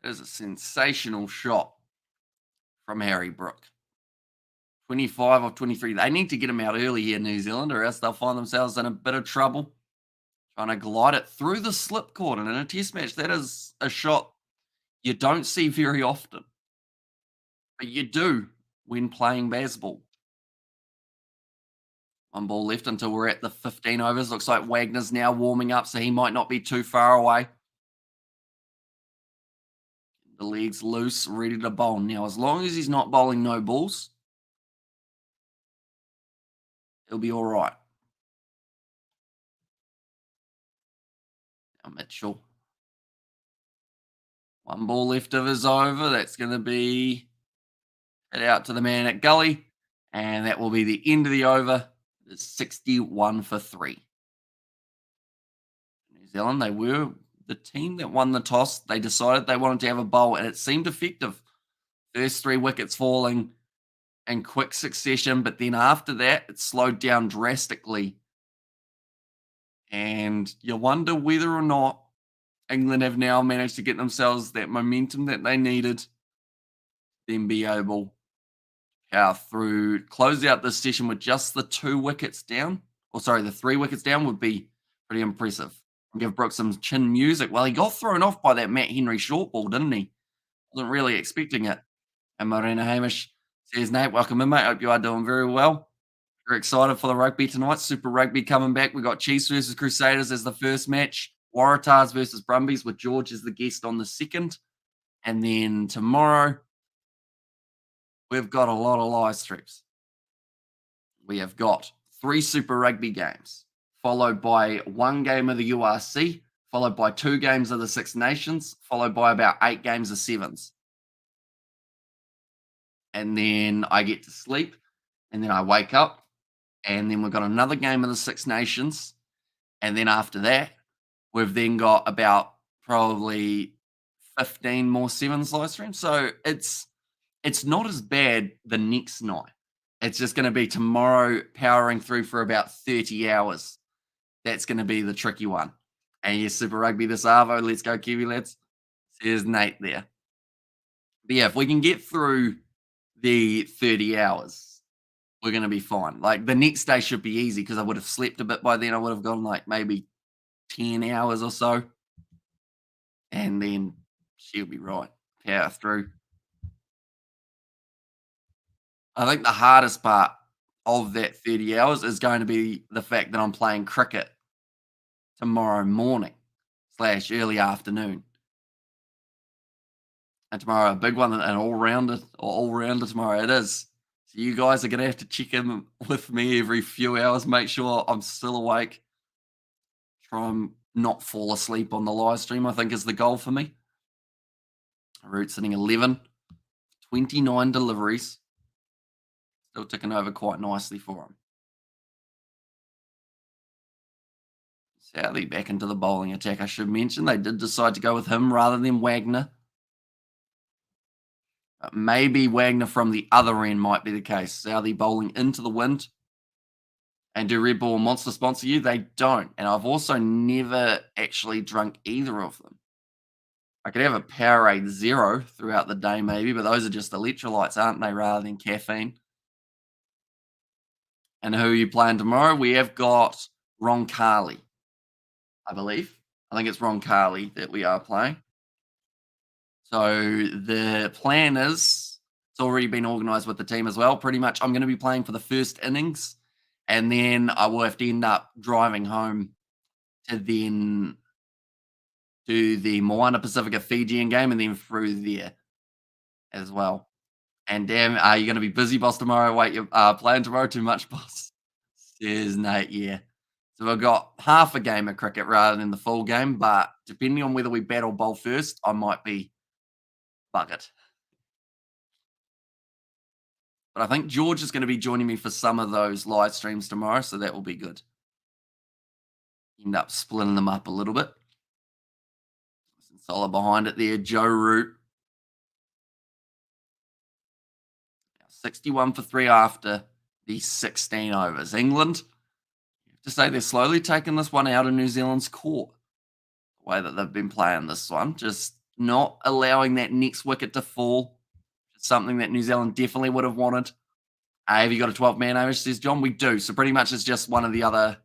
It is a sensational shot from Harry Brook. 25 of 23. They need to get him out early here in New Zealand, or else they'll find themselves in a bit of trouble. Trying to glide it through the slip cordon in a test match. That is a shot you don't see very often. But you do when playing baseball. 1 ball left until we're at the 15 overs. Looks like Wagner's now warming up, so he might not be too far away. The legs loose, ready to bowl. Now, as long as he's not bowling no balls, he'll be all right. Now, Mitchell. 1 ball left of his over. That's going to be head out to the man at gully. And that will be the end of the over. It's 61 for 3. New Zealand, they were the team that won the toss. They decided they wanted to have a bowl, and it seemed effective. First 3 wickets falling in quick succession, but then after that, it slowed down drastically. And you wonder whether or not England have now managed to get themselves that momentum that they needed, then be able to power through, close out this session with just the 2 wickets down. Or sorry, the 3 wickets down would be pretty impressive. Give Brooks some chin music. Well, he got thrown off by that Matt Henry short ball, didn't he? Wasn't really expecting it. And Marina Hamish says, Nate, welcome in, mate. Hope you are doing very well. We're excited for the rugby tonight. Super Rugby coming back. We got Chiefs versus Crusaders as the first match. Waratahs versus Brumbies with George as the guest on the second. And then tomorrow, we've got a lot of live streams. We have got 3 Super Rugby games, followed by 1 game of the URC, followed by 2 games of the Six Nations, followed by about 8 games of Sevens. And then I get to sleep, and then I wake up, and then we've got another game of the Six Nations. And then after that, we've then got about probably 15 more Sevens live streams. So it's not as bad the next night. It's just going to be tomorrow powering through for about 30 hours. That's going to be the tricky one. And yes, Super Rugby this Arvo. Let's go, Kiwi lads. There's Nate there. But yeah, if we can get through the 30 hours, we're going to be fine. Like the next day should be easy because I would have slept a bit by then. I would have gone like maybe 10 hours or so. And then she'll be right. Power through. I think the hardest part of that 30 hours is going to be the fact that I'm playing cricket tomorrow morning / early afternoon. And tomorrow, a big one, an all-rounder tomorrow it is. So you guys are going to have to check in with me every few hours, make sure I'm still awake. Try and not fall asleep on the live stream, I think is the goal for me. Route sitting 11, 29 deliveries. Still ticking over quite nicely for him. Sadly, back into the bowling attack, I should mention. They did decide to go with him rather than Wagner. Maybe Wagner from the other end might be the case. Southey bowling into the wind. And do Red Bull and Monster sponsor you? They don't. And I've also never actually drunk either of them. I could have a Powerade Zero throughout the day, maybe, but those are just electrolytes, aren't they, rather than caffeine? And who are you playing tomorrow? We have got Roncalli, I believe. I think it's Roncalli that we are playing. So the plan is it's already been organised with the team as well. Pretty much, I'm going to be playing for the first innings, and then I will have to end up driving home to then do the Moana Pacifica Fijian game, and then through there as well. And damn, are you going to be busy, boss, tomorrow? Wait, you're playing tomorrow? Too much, boss. Says Nate, yeah. So we've got half a game of cricket rather than the full game, but depending on whether we bat or bowl first, I might be buggered. But I think George is going to be joining me for some of those live streams tomorrow, so that will be good. End up splitting them up a little bit. Solar behind it there, Joe Root. 61 for 3 after the 16 overs. England, you have to say they're slowly taking this one out of New Zealand's court. The way that they've been playing this one, just not allowing that next wicket to fall. Something that New Zealand definitely would have wanted. Have you got a 12-man over, says John? We do. So pretty much it's just one of the other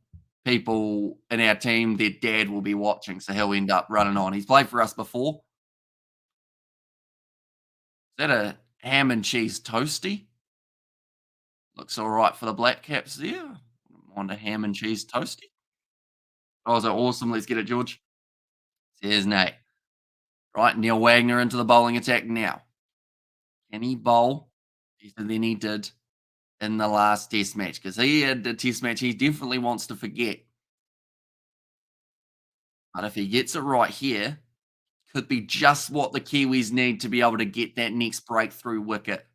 people in our team, their dad will be watching, so he'll end up running on. He's played for us before. Is that a ham and cheese toasty? Looks all right for the Black Caps there. Wouldn't mind a ham and cheese toasty. Oh, is that awesome? Let's get it, George. Says Nate. Right, Neil Wagner into the bowling attack now. Can he bowl better than he did in the last test match? Because he had a test match he definitely wants to forget. But if he gets it right here, could be just what the Kiwis need to be able to get that next breakthrough wicket.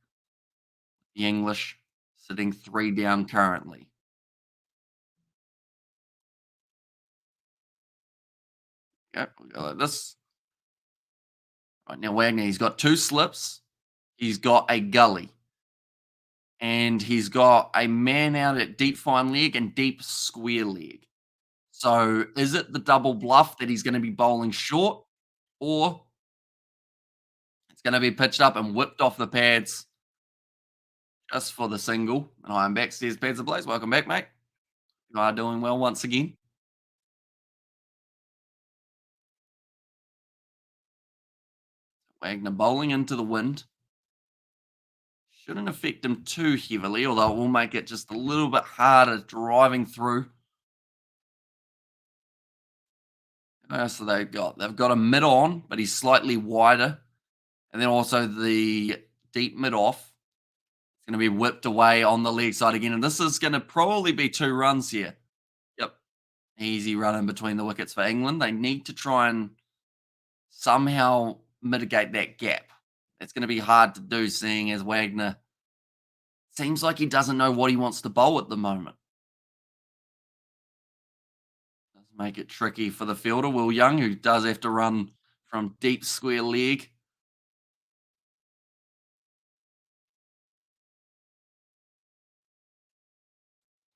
The English sitting 3 down currently. Yep, we'll go like this. Right now, Wagner, he's got 2 slips. He's got a gully. And he's got a man out at deep fine leg and deep square leg. So is it the double bluff that he's going to be bowling short, or it's going to be pitched up and whipped off the pads just for the single? And I'm back, says Pads Blaze. Welcome back, mate. You are doing well once again. Wagner bowling into the wind. Shouldn't affect him too heavily, although it will make it just a little bit harder driving through. What else have they got? They've got a mid on, but he's slightly wider. And then also the deep mid off. It's going to be whipped away on the leg side again. And this is going to probably be 2 runs here. Yep. Easy run in between the wickets for England. They need to try and somehow mitigate that gap. It's going to be hard to do, seeing as Wagner seems like he doesn't know what he wants to bowl at the moment. Does make it tricky for the fielder, Will Young, who does have to run from deep square leg.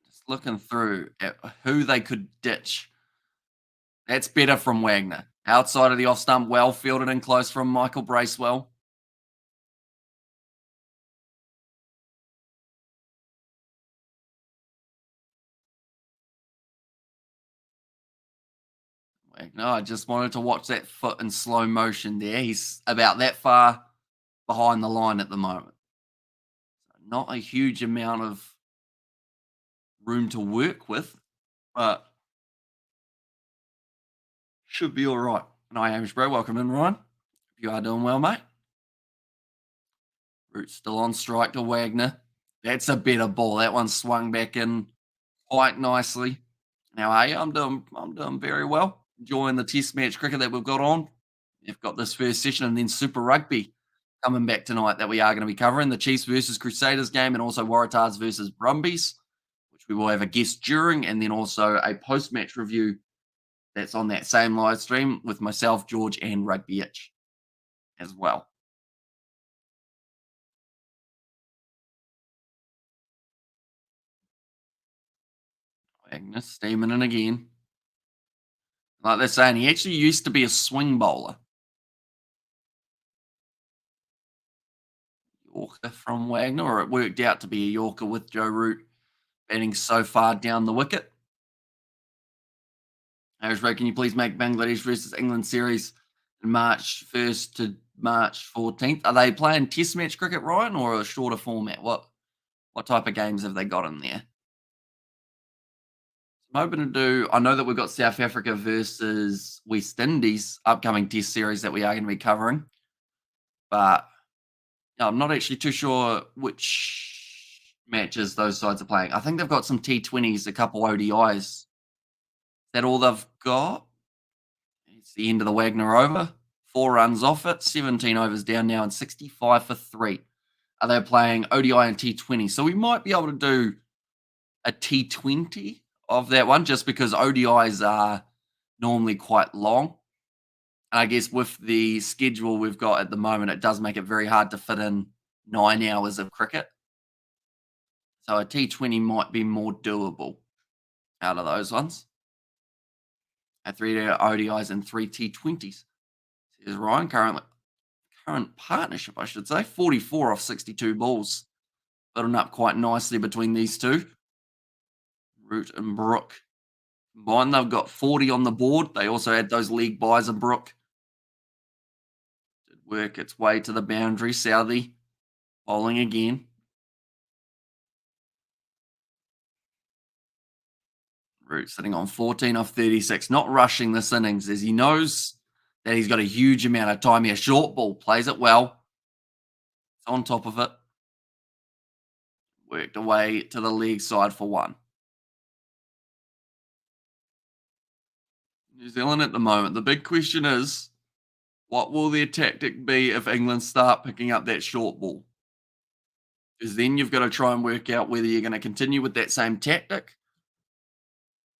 Just looking through at who they could ditch. That's better from Wagner. Outside of the off stump, well fielded and close from Michael Bracewell. No, I just wanted to watch that foot in slow motion there. He's about that far behind the line at the moment. Not a huge amount of room to work with, but should be all right. And I am Bro. Welcome in, Ryan. Hope you are doing well, mate. Root still on strike to Wagner. That's a better ball. That one swung back in quite nicely. Now, hey, I'm doing very well. Enjoying the test match cricket that we've got on. We've got this first session and then Super Rugby coming back tonight that we are going to be covering. The Chiefs versus Crusaders game and also Waratahs versus Brumbies, which we will have a guest during, and then also a post-match review that's on that same live stream with myself, George, and Rugby Itch as well. Agnes steaming in again. Like they're saying, he actually used to be a swing bowler. Yorker from Wagner, or it worked out to be a Yorker with Joe Root batting so far down the wicket. Harris Ray, can you please make Bangladesh versus England series in March 1st to March 14th? Are they playing test match cricket, Ryan, or a shorter format? What type of games have they got in there? I'm hoping to do. I know that we've got South Africa versus West Indies upcoming test series that we are going to be covering, but I'm not actually too sure which matches those sides are playing. I think they've got some T20s, a couple ODIs. Is that all they've got? It's the end of the Wagner over. 4 runs off it, 17 overs down now, and 65 for 3. Are they playing ODI and T20? So we might be able to do a T20 of that one just because ODIs are normally quite long. And I guess with the schedule we've got at the moment, it does make it very hard to fit in 9 hours of cricket. So a T20 might be more doable out of those ones. 3 ODIs and 3 T20s. Here's Ryan, current partnership, I should say. 44 off 62 balls. Building up quite nicely between these two. Root and Brook. Combined, they've got 40 on the board. They also had those league buys of Brook. Did work its way to the boundary. Southey bowling again. Root sitting on 14 off 36. Not rushing this innings as he knows that he's got a huge amount of time here. Short ball, plays it well. It's on top of it. Worked away to the leg side for 1. New Zealand at the moment. The big question is, what will their tactic be if England start picking up that short ball? Because then you've got to try and work out whether you're going to continue with that same tactic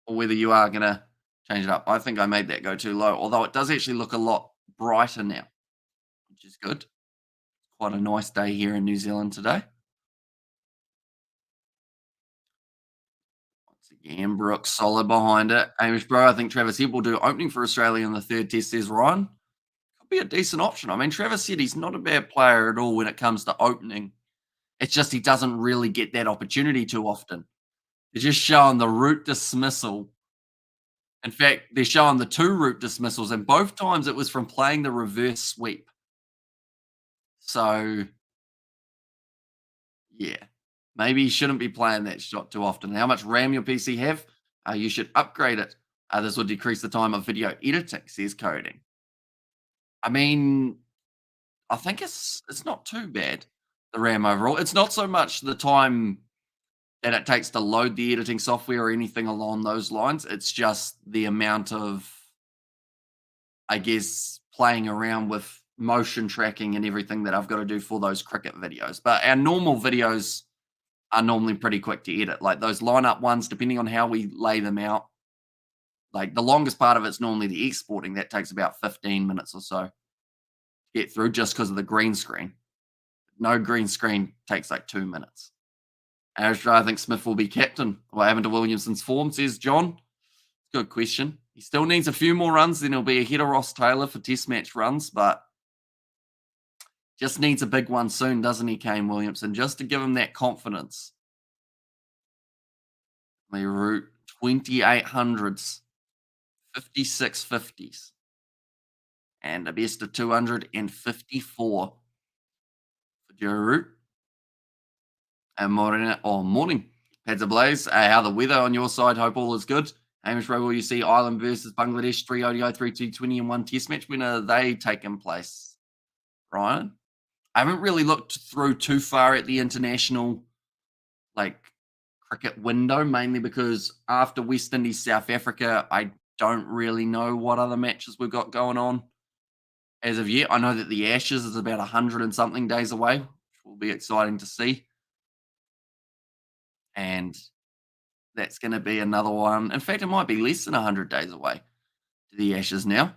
or whether you are going to change it up. I think I made that go too low, although it does actually look a lot brighter now, which is good. Quite a nice day here in New Zealand today. Once again, Brooks solid behind it. Amish Bro, I think Travis Head will do opening for Australia in the 3rd test, says Ryan. Could be a decent option. I mean, Travis said he's not a bad player at all when it comes to opening. It's just he doesn't really get that opportunity too often. They're just showing the root dismissal. In fact, they're showing the 2 root dismissals, and both times it was from playing the reverse sweep. So, yeah, maybe you shouldn't be playing that shot too often. How much RAM your PC have? You should upgrade it. This will decrease the time of video editing, says Coding. I mean, I think it's not too bad, the RAM overall. It's not so much the time that it takes to load the editing software or anything along those lines. It's just the amount of, I guess, playing around with motion tracking and everything that I've got to do for those cricket videos. But our normal videos are normally pretty quick to edit. Like those lineup ones, depending on how we lay them out, like the longest part of it's normally the exporting. That takes about 15 minutes or so to get through just because of the green screen. No green screen takes like 2 minutes. I think Smith will be captain. What happened to Williamson's form, says John. Good question. He still needs a few more runs, then he'll be ahead of Ross Taylor for test match runs, but just needs a big one soon, doesn't he, Kane Williamson, just to give him that confidence. They root 2800s, 56 50s, and a best of 254 for Joe Root. And morning. Pads ablaze. How the weather on your side? Hope all is good. Hamish Rowe, will you see Ireland versus Bangladesh, 3 ODI, 3 T20 and 1 test match? When are they taking place, Ryan? I haven't really looked through too far at the international cricket window, mainly because after West Indies, South Africa, I don't really know what other matches we've got going on as of yet. I know that the Ashes is about 100 and something days away, which will be exciting to see. And that's going to be another one. In fact, it might be less than 100 days away to the Ashes now.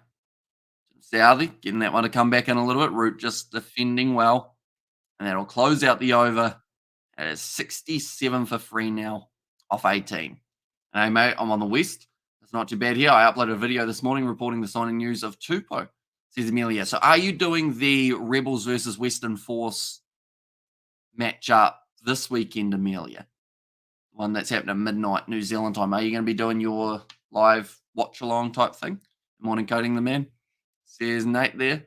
Southey getting that one to come back in a little bit. Root just defending well. And that'll close out the over. It is 67 for free now off 18. And hey, mate, I'm on the West. It's not too bad here. I uploaded a video this morning reporting the signing news of Tupou, says Amelia. So are you doing the Rebels versus Western Force matchup this weekend, Amelia? One that's happening at midnight New Zealand time. Are you going to be doing your live watch along type thing? Morning coding the man, says Nate there.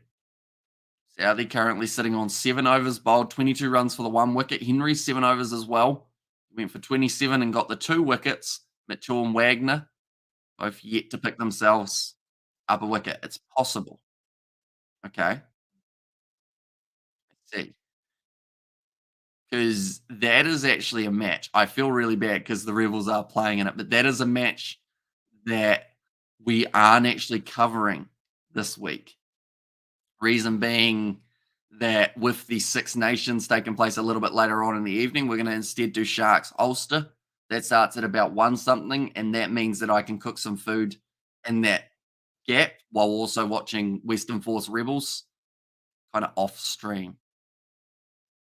Southey currently sitting on 7 overs, bowled 22 runs for the 1 wicket. Henry 7 overs as well. Went for 27 and got the 2 wickets. Mitchell and Wagner both yet to pick themselves up a wicket. It's possible. Okay. Let's see. Because that is actually a match. I feel really bad because the Rebels are playing in it, but that is a match that we aren't actually covering this week. Reason being that with the Six Nations taking place a little bit later on in the evening, we're going to instead do Sharks Ulster. That starts at about 1 something, and that means that I can cook some food in that gap while also watching Western Force Rebels kind of off stream.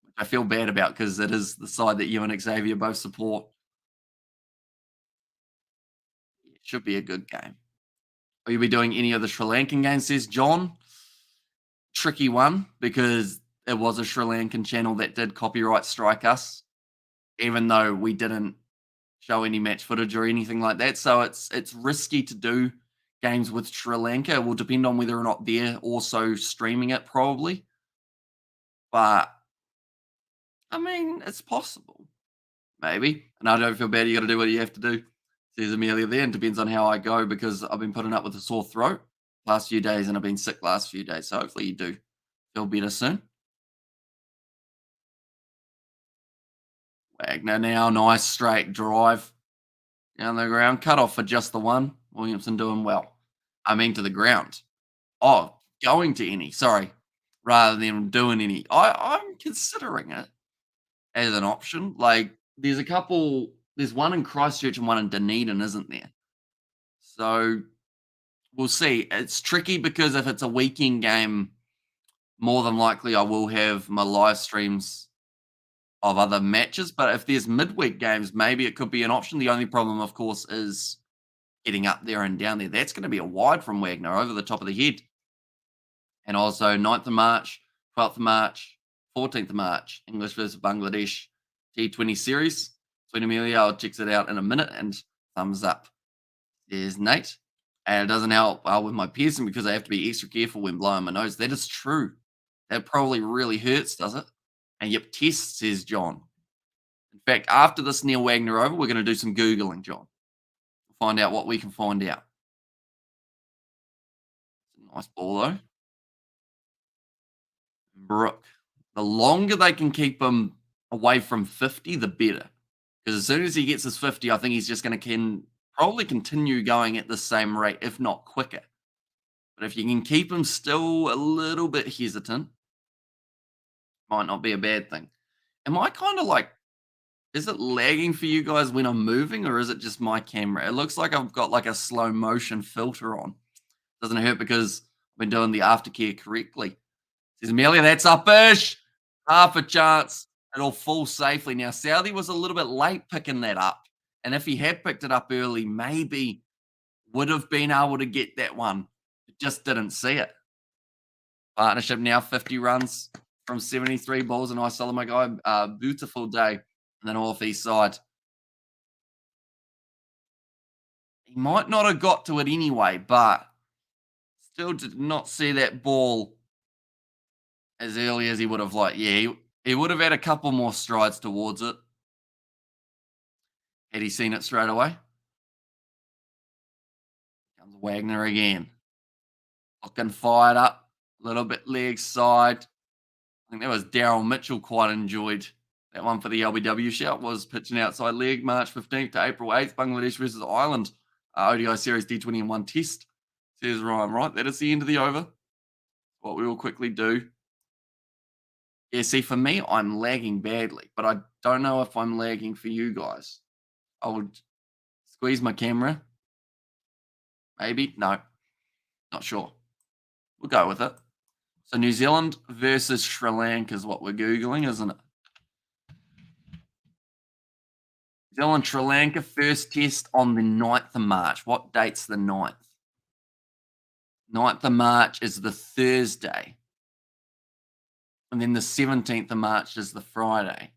Which I feel bad about because it is the side that you and Xavier both support. It should be a good game. Will you be doing any of the Sri Lankan games, says John? Tricky one because it was a Sri Lankan channel that did copyright strike us, even though we didn't show any match footage or anything like that. So it's risky to do games with Sri Lanka. It will depend on whether or not they're also streaming it, probably. But I mean, it's possible, maybe. And I don't feel bad. You got to do what you have to do, says Amelia. There, and depends on how I go because I've been putting up with a sore throat last few days and I've been sick last few days. So hopefully you do feel better soon. Wagner now, nice straight drive down the ground. Cut off for just the one. Williamson doing well. I mean to the ground. Oh, going to any, sorry, rather than doing any. I'm considering it as an option. Like, there's one in Christchurch and one in Dunedin, isn't there? So we'll see. It's tricky because if it's a weekend game, more than likely I will have my live streams of other matches. But if there's midweek games, maybe it could be an option. The only problem, of course, is getting up there and down there. That's going to be a wide from Wagner over the top of the head. And also 9th of March, 12th of March, 14th of March, English versus Bangladesh T20 series. Sweet Amelia, I'll check it out in a minute and thumbs up. There's Nate. And it doesn't help with my piercing because I have to be extra careful when blowing my nose. That is true. That probably really hurts, does it? And yep, test, says John. In fact, after this Neil Wagner over, we're going to do some Googling, John. Find out what we can find out. Nice ball, though. Brook. The longer they can keep him away from 50, the better. Because as soon as he gets his 50, I think he's just going to probably continue going at the same rate, if not quicker. But if you can keep him still a little bit hesitant, might not be a bad thing. Am I kind of like, is it lagging for you guys when I'm moving, or is it just my camera? It looks like I've got like a slow motion filter on. Doesn't hurt because I've been doing the aftercare correctly. Says Amelia, that's up-ish. Half a chance. It'll fall safely. Now, Southey was a little bit late picking that up. And if he had picked it up early, maybe would have been able to get that one. Just didn't see it. Partnership now, 50 runs from 73 balls. And I saw my guy, beautiful day. And then off east side. He might not have got to it anyway, but still did not see that ball as early as he would have liked. Yeah, he would have had a couple more strides towards it. Had he seen it straight away? Comes Wagner again. Looking fired up. A little bit leg side. I think that was Daryl Mitchell quite enjoyed That one for the LBW shout was pitching outside leg, March 15th to April 8th, Bangladesh versus Ireland. ODI Series D20 in one test. Says Ryan, right? That is the end of the over. What we will quickly do. Yeah, see, for me, I'm lagging badly, but I don't know if I'm lagging for you guys. I would squeeze my camera. Maybe. No, not sure. We'll go with it. So New Zealand versus Sri Lanka is what we're Googling, isn't it? New Zealand, Sri Lanka, first test on the 9th of March. What date's the 9th? 9th of March is the Thursday. And then the 17th of March is the Friday.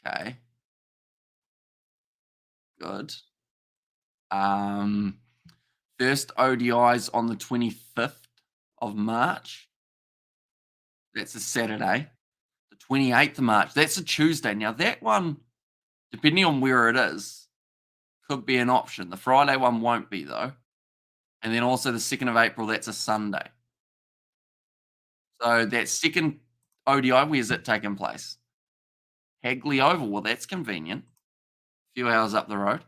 Okay. Good. First ODIs on the 25th of March. That's a Saturday. The 28th of March. That's a Tuesday. Now, that one, depending on where it is, could be an option. The Friday one won't be, though. And then also the 2nd of April, that's a Sunday. So that second ODI, where's it taking place? Hagley Oval. Well, that's convenient. A few hours up the road.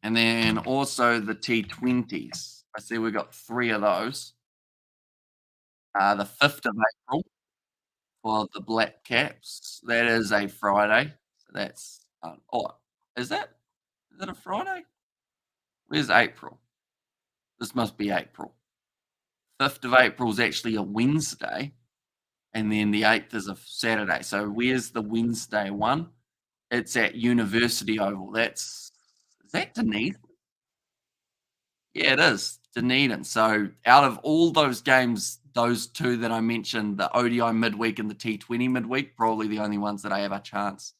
And then also the T20s. I see we've got 3 of those. The 5th of April for the Black Caps. That is a Friday. So that's, is that a Friday? Where's April? This must be April. 5th of April is actually a Wednesday. And then the 8th is a Saturday. So where's the Wednesday one? It's at University Oval. Is that Dunedin? Yeah, it is. Dunedin. So out of all those games, those 2 that I mentioned, the ODI midweek and the T20 midweek, probably the only ones that I have a chance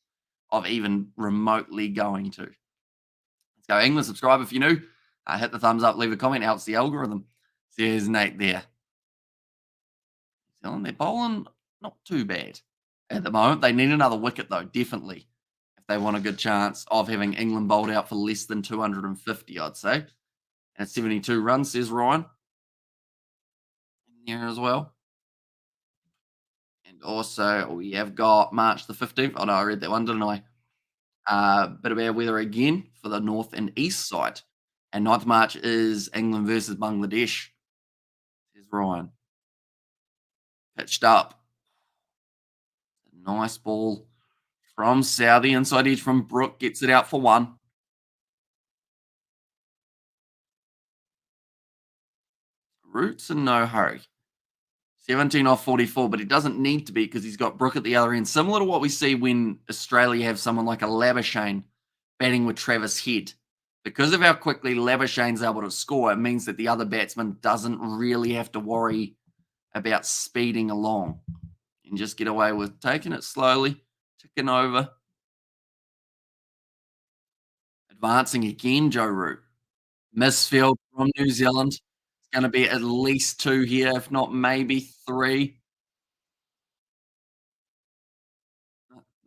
of even remotely going to. Let's go, England. Subscribe if you're new. Hit the thumbs up, leave a comment, helps the algorithm. There's Nate there. New Zealand, they're bowling not too bad at the moment. They need another wicket, though, definitely, if they want a good chance of having England bowled out for less than 250, I'd say. And 72 runs, says Ryan. In there as well. And also, we have got March the 15th. Oh, no, I read that one, didn't I? Bit of bad weather again for the north and east side. And 9th March is England versus Bangladesh, says Ryan. Pitched up. Nice ball from Southey. Inside edge from Brook. Gets it out for 1. Roots in no hurry. 17 off 44, but he doesn't need to be because he's got Brook at the other end. Similar to what we see when Australia have someone like a Labuschagne batting with Travis Head. Because of how quickly Labuschagne's able to score, it means that the other batsman doesn't really have to worry about speeding along and just get away with taking it slowly, ticking over. Advancing again, Joe Root. Misfield from New Zealand. It's going to be at least 2 here, if not maybe 3.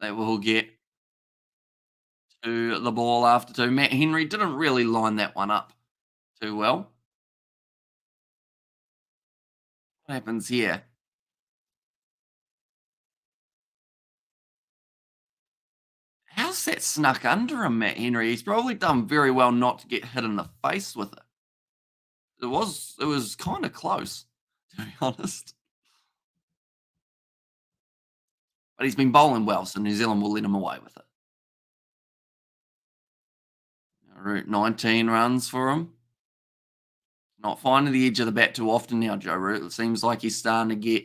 They will get to the ball after 2. Matt Henry didn't really line that one up too well. What happens here? How's that snuck under him, Matt Henry? He's probably done very well not to get hit in the face with it. It was kind of close, to be honest. But he's been bowling well, so New Zealand will let him away with it. Root 19 runs for him. Not finding the edge of the bat too often now, Joe Root. It seems like he's starting to get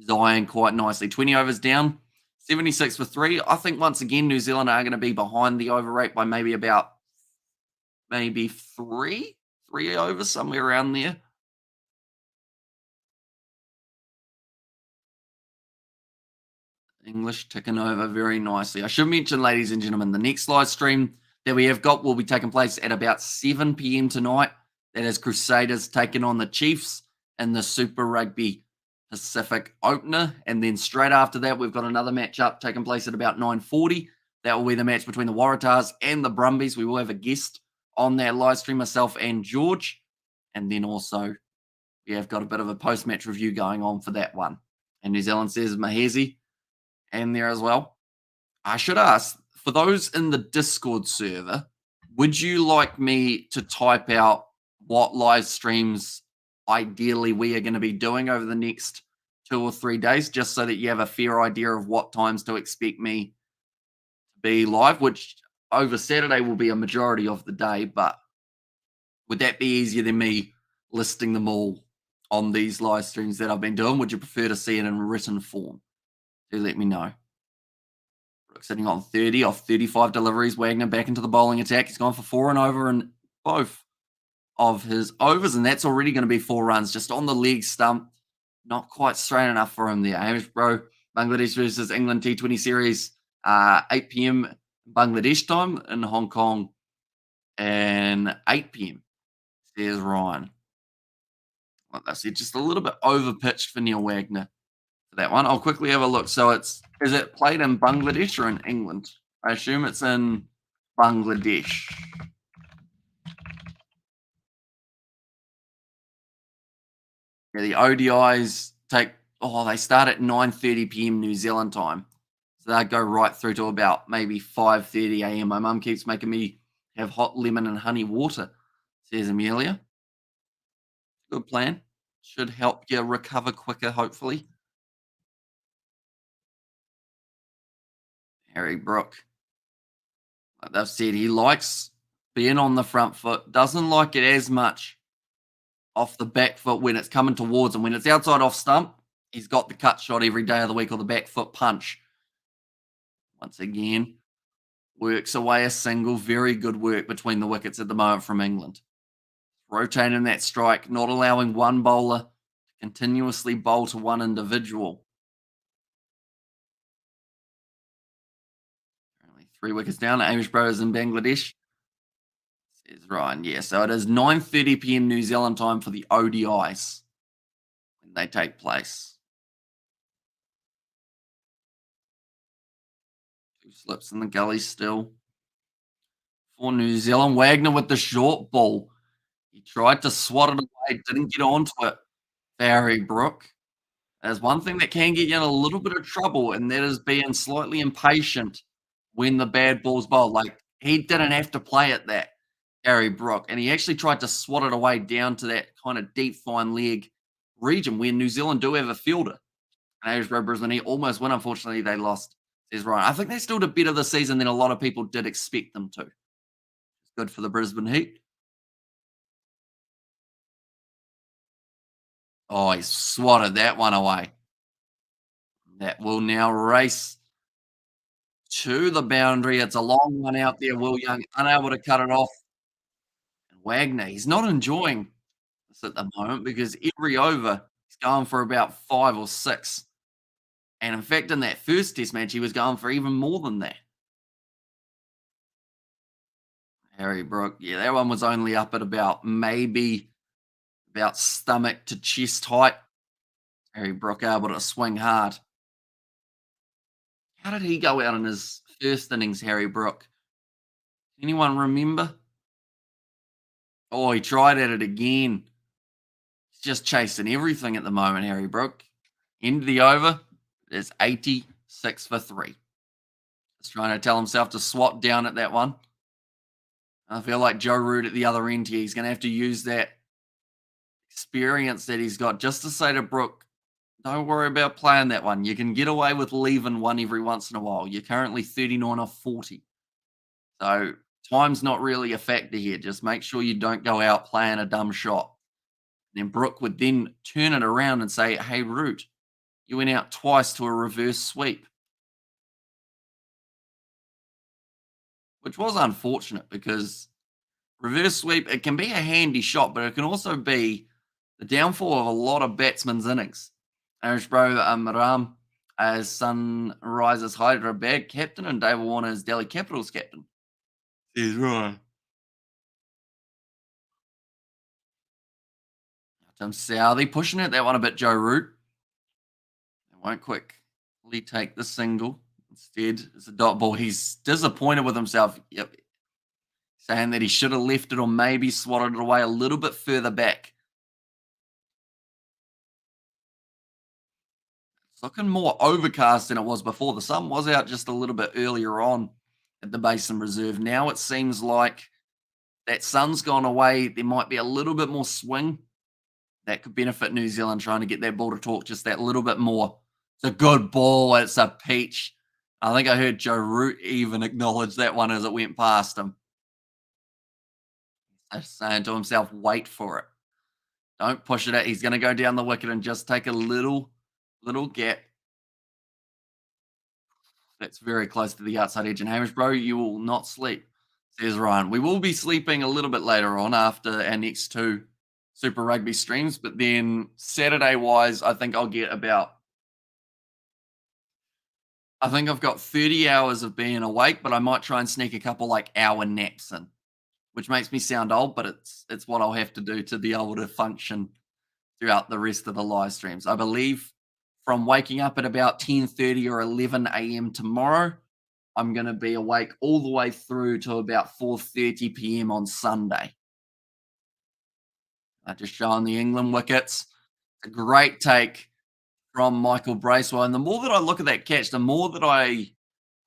Zion quite nicely. 20 overs down, 76 for 3. I think once again, New Zealand are going to be behind the over rate by maybe 3 overs, somewhere around there. English ticking over very nicely. I should mention, ladies and gentlemen, the next live stream that we have got will be taking place at about 7 p.m. tonight. That is Crusaders taking on the Chiefs in the Super Rugby Pacific opener. And then straight after that, we've got another matchup taking place at about 9:40. That will be the match between the Waratahs and the Brumbies. We will have a guest on that live stream, myself and George. And then also we have got a bit of a post-match review going on for that one. And New Zealand says Mahesi in there as well. I should ask, for those in the Discord server, would you like me to type out what live streams ideally we are going to be doing over the next 2 or 3 days, just so that you have a fair idea of what times to expect me to be live, which over Saturday will be a majority of the day, but would that be easier than me listing them all on these live streams that I've been doing? Would you prefer to see it in written form? Do let me know. Sitting on 30 off 35 deliveries. Wagner back into the bowling attack. He's gone for 4 and over in both of his overs, and that's already going to be 4 runs just on the leg stump. Not quite straight enough for him there. Hamish Bro, Bangladesh versus England T20 series, 8 p.m. Bangladesh time in Hong Kong, and 8 p.m. There's Ryan. Like I said, just a little bit over pitched for Neil Wagner for that one. I'll quickly have a look. So is it played in Bangladesh or in England? I assume it's in Bangladesh. Yeah, the ODIs they start at 9:30 p.m. New Zealand time. So they go right through to about maybe 5:30 a.m. My mum keeps making me have hot lemon and honey water, says Amelia. Good plan. Should help you recover quicker, hopefully. Harry Brook. Like they've said, he likes being on the front foot, doesn't like it as much off the back foot when it's coming towards him. When it's outside off stump, he's got the cut shot every day of the week or the back foot punch. Once again, works away a single. Very good work between the wickets at the moment from England. Rotating that strike, not allowing one bowler to continuously bowl to one individual. Currently 3 wickets down. Amish Brothers in Bangladesh. Says Ryan. Yeah, so it is 9:30 p.m. New Zealand time for the ODIs when they take place. 2 slips in the gully still. For New Zealand, Wagner with the short ball. He tried to swat it away, didn't get onto it. Barry Brook. There's one thing that can get you in a little bit of trouble, and that is being slightly impatient when the bad ball's bowled. Like, he didn't have to play it that, Gary Brook, and he actually tried to swat it away down to that kind of deep fine leg region where New Zealand do have a fielder. And Irish Brisbane, he almost won. Unfortunately, they lost. Says Ryan. I think they still did better this season than a lot of people did expect them to. It's good for the Brisbane Heat. Oh, he swatted that one away. That will now race to the boundary. It's a long one out there. Will Young unable to cut it off. And Wagner, he's not enjoying this at the moment because every over he's going for about 5 or 6. And in fact, in that first test match, he was going for even more than that. Harry Brook, yeah, that one was only up at about stomach to chest height. Harry Brook able to swing hard. How did he go out in his first innings, Harry Brook? Anyone remember? Oh, he tried at it again. He's just chasing everything at the moment, Harry Brook. End of the over is 86 for 3. Just trying to tell himself to swat down at that one. I feel like Joe Root at the other end here. He's going to have to use that experience that he's got just to say to Brook, don't worry about playing that one. You can get away with leaving one every once in a while. You're currently 39 off 40. So time's not really a factor here. Just make sure you don't go out playing a dumb shot. Then Brook would then turn it around and say, hey, Root, you went out twice to a reverse sweep. Which was unfortunate because reverse sweep, it can be a handy shot, but it can also be the downfall of a lot of batsmen's innings. Irish Bro Ram as Sunrisers Hyderabad captain and David Warner as Delhi Capitals captain. He's right. Tim Southey pushing it, that one a bit, Joe Root. They won't quickly take the single. Instead, it's a dot ball. He's disappointed with himself. Yep. Saying that he should have left it or maybe swatted it away a little bit further back. looking more overcast than it was before. The sun was out just a little bit earlier on at the Basin Reserve. Now it seems like that sun's gone away. There might be a little bit more swing that could benefit New Zealand trying to get that ball to talk just that little bit more. It's a good ball. It's a peach. I think I heard Joe Root even acknowledge that one as it went past him. Saying to himself, wait for it. Don't push it out. He's going to go down the wicket and just take a little gap. That's very close to the outside edge. And Hamish, bro, you will not sleep, says Ryan. We will be sleeping a little bit later on after our next two Super Rugby streams. But then Saturday wise, I think I'll get I think I've got 30 hours of being awake, but I might try and sneak a couple like hour naps in, which makes me sound old, but it's what I'll have to do to be able to function throughout the rest of the live streams. I believe from waking up at about 10:30 or 11 a.m. tomorrow, I'm going to be awake all the way through to about 4:30 p.m. on Sunday. Just showing the England wickets. It's a great take from Michael Bracewell. And the more that I look at that catch, the more that I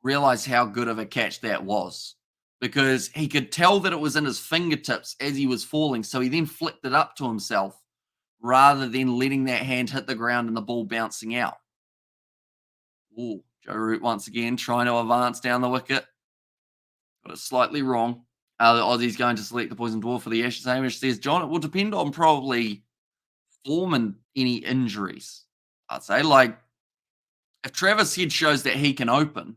realize how good of a catch that was, because he could tell that it was in his fingertips as he was falling. So he then flicked it up to himself rather than letting that hand hit the ground and the ball bouncing out. Ooh, Joe Root once again trying to advance down the wicket. Got it slightly wrong. The Aussie's going to select the Poison Dwarf for the Ashes. Hamish says, John, it will depend on probably form and any injuries. I'd say, like, if Travis Head shows that he can open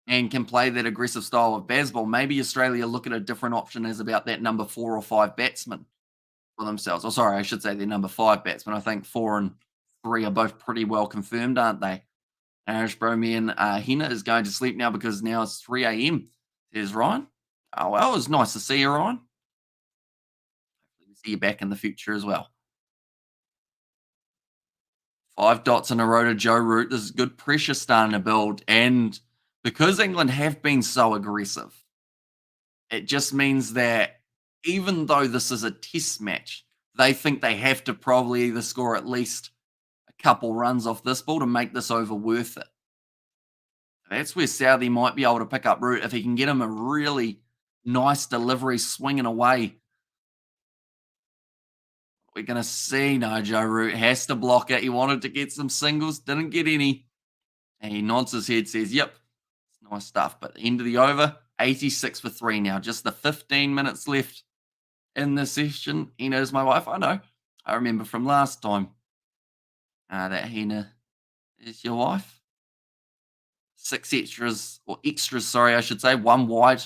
and can play that aggressive style of baseball, maybe Australia look at a different option as about that number 4 or 5 batsman for themselves. Oh, sorry, I should say their number 5 batsman. I think 4 and 3 are both pretty well confirmed, aren't they? Irish Bromian Hina is going to sleep now because now it's 3 a.m. There's Ryan. Oh, well, it was nice to see you, Ryan. Hopefully we see you back in the future as well. 5 dots in a row to Joe Root. This is good pressure starting to build. And because England have been so aggressive, it just means that even though this is a test match, they think they have to probably either score at least a couple runs off this ball to make this over worth it. That's where Southey might be able to pick up Root if he can get him a really nice delivery swinging away. We're going to see. No, Joe Root has to block it. He wanted to get some singles, didn't get any. And he nods his head, says, yep, nice stuff. But the end of the over, 86 for 3 now. Just the 15 minutes left in the session. Hina is my wife. I know. I remember from last time that Hina is your wife. 6 extras, or extras, sorry, I should say. 1 wide,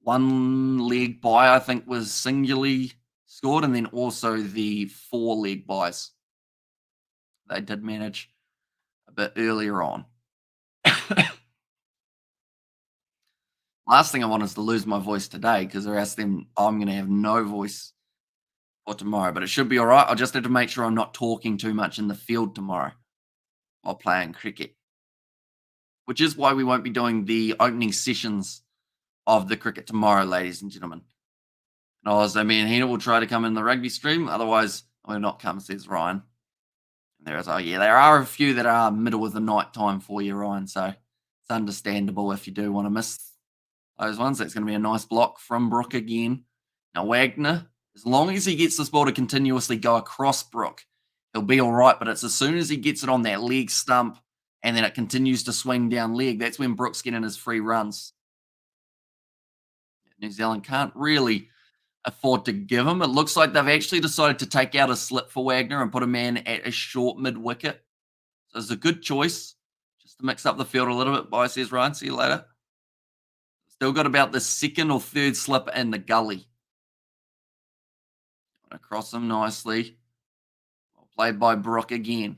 1 leg by, I think, was singularly scored, and then also the 4 leg buys. They did manage a bit earlier on. Last thing I want is to lose my voice today, because or else then I'm going to have no voice for tomorrow. But it should be all right. I'll just have to make sure I'm not talking too much in the field tomorrow while playing cricket, which is why we won't be doing the opening sessions of the cricket tomorrow, ladies and gentlemen. And also, me and Hina will try to come in the rugby stream. Otherwise, I will not come, says Ryan. And there is, oh yeah, there are a few that are middle of the night time for you, Ryan. So it's understandable if you do want to miss those ones. That's going to be a nice block from Brook again. Now, Wagner, as long as he gets this ball to continuously go across Brook, he'll be all right. But it's as soon as he gets it on that leg stump and then it continues to swing down leg, that's when Brook's getting his free runs. New Zealand can't really afford to give him. It looks like they've actually decided to take out a slip for Wagner and put a man at a short mid-wicket. So it's a good choice just to mix up the field a little bit. Bye, says Ryan. See you later. Still got about the 2nd or 3rd slip in the gully. Across him nicely. Well played by Brook again.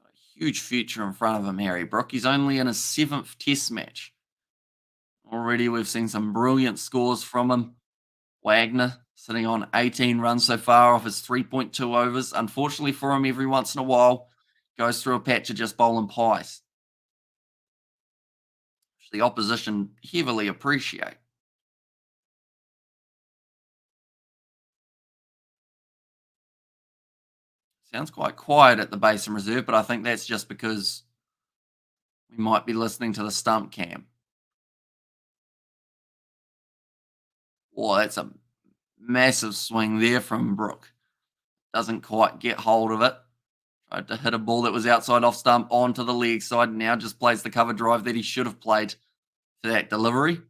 Got a huge future in front of him, Harry Brook. He's only in his 7th test match. Already we've seen some brilliant scores from him. Wagner sitting on 18 runs so far off his 3.2 overs. Unfortunately for him, every once in a while, goes through a patch of just bowling pies, which the opposition heavily appreciate. Sounds quite quiet at the Basin Reserve, but I think that's just because we might be listening to the stump cam. Oh, that's a massive swing there from Brook. Doesn't quite get hold of it. Tried to hit a ball that was outside off stump onto the leg side. Now just plays the cover drive that he should have played for that delivery.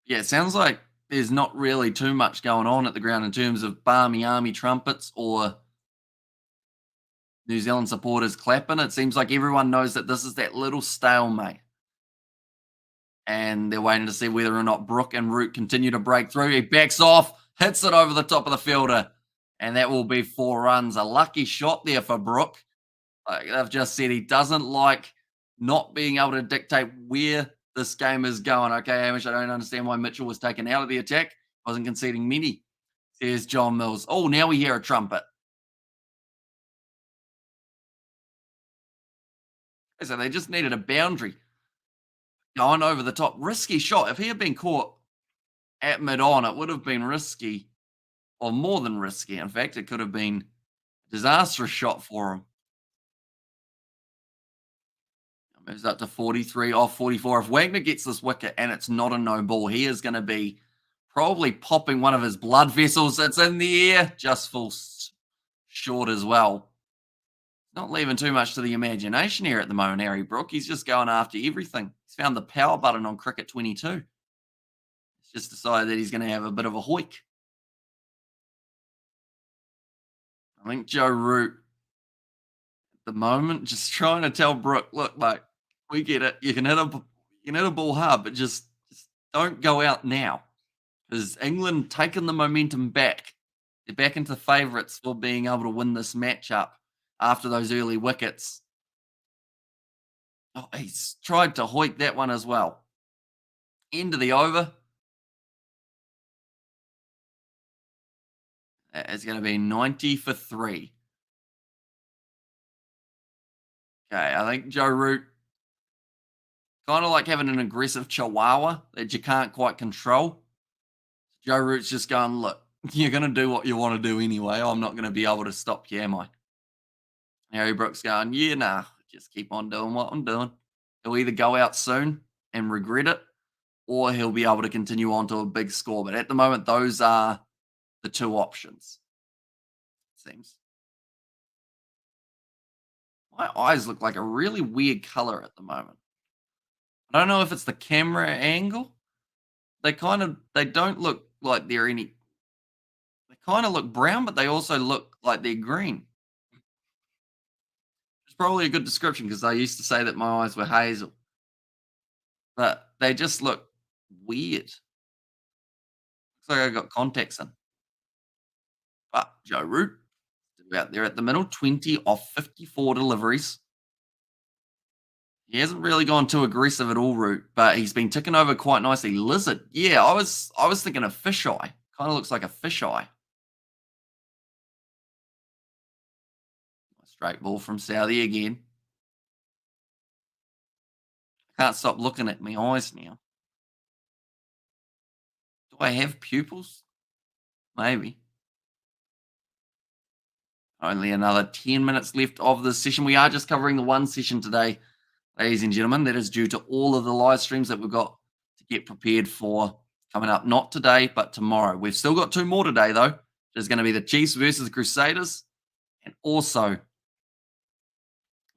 Yeah, it sounds like there's not really too much going on at the ground in terms of Barmy Army trumpets or New Zealand supporters clapping. It seems like everyone knows that this is that little stalemate. And they're waiting to see whether or not Brook and Root continue to break through. He backs off, hits it over the top of the fielder, and that will be 4 runs. A lucky shot there for Brook. Like I've just said, he doesn't like not being able to dictate where this game is going. Okay, Hamish, I don't understand why Mitchell was taken out of the attack. Wasn't conceding many. There's John Mills. Oh, now we hear a trumpet. So they just needed a boundary going over the top. Risky shot. If he had been caught at mid on, it would have been risky, or more than risky. In fact, it could have been a disastrous shot for him. Moves up to 43 off 44. If Wagner gets this wicket and it's not a no ball, he is going to be probably popping one of his blood vessels that's in the air. Just falls short as well. Not leaving too much to the imagination here at the moment, Harry Brook. He's just going after everything. He's found the power button on Cricket 22. He's just decided that he's going to have a bit of a hoik. I think Joe Root at the moment just trying to tell Brook, look, mate, we get it. You can hit a ball hard, but just don't go out now. Because England taking the momentum back. They're back into favourites for being able to win this matchup after those early wickets. Oh, he's tried to hoik that one as well. End of the over. It's going to be 90 for 3. Okay, I think Joe Root kind of like having an aggressive chihuahua that you can't quite control. Joe Root's just going, look, you're going to do what you want to do anyway. I'm not going to be able to stop you, am I? Harry Brook's going, yeah, nah, just keep on doing what I'm doing. He'll either go out soon and regret it, or he'll be able to continue on to a big score. But at the moment, those are the two options, it seems. My eyes look like a really weird color at the moment. I don't know if it's the camera angle. They don't look like they're any. They kind of look brown, but they also look like they're green. It's probably a good description because I used to say that my eyes were hazel, but they just look weird. Looks like I got contacts in. But Joe Root out there at the middle, 20 off 54 deliveries. He hasn't really gone too aggressive at all, Root, but he's been ticking over quite nicely. Lizard, yeah, I was thinking of fisheye. Kind of looks like a fisheye. Straight ball from Southey again. Can't stop looking at my eyes now. Do I have pupils? Maybe. Only another 10 minutes left of the session. We are just covering the one session today, ladies and gentlemen. That is due to all of the live streams that we've got to get prepared for coming up. Not today, but tomorrow. We've still got 2 more today, though. There's going to be the Chiefs versus the Crusaders, and also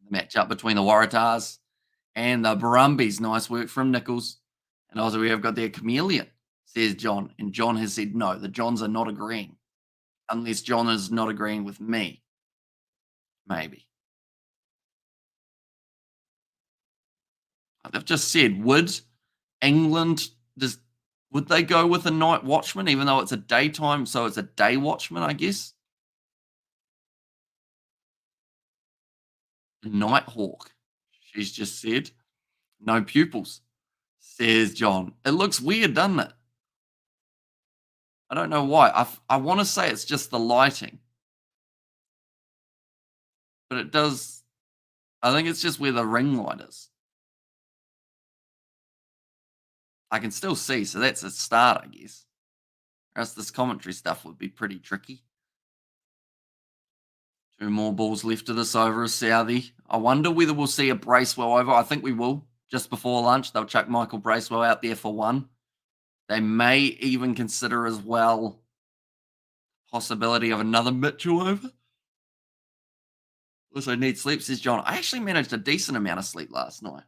the matchup between the Waratahs and the Brumbies. Nice work from Nichols. And also we have got their chameleon, says John. And John has said no, the Johns are not agreeing. Unless John is not agreeing with me. Maybe. They've just said, would England would they go with a night watchman, even though it's a daytime, so it's a day watchman, I guess? Night hawk, she's just said. No pupils, says John. It looks weird, doesn't it? I don't know why. I want to say it's just the lighting. But it does. I think it's just where the ring light is. I can still see, so that's a start, I guess. Or else this commentary stuff would be pretty tricky. Two more balls left of this over a Southie. I wonder whether we'll see a Bracewell over. I think we will. Just before lunch, they'll chuck Michael Bracewell out there for one. They may even consider as well possibility of another Mitchell over. Also need sleep, says John. I actually managed a decent amount of sleep last night,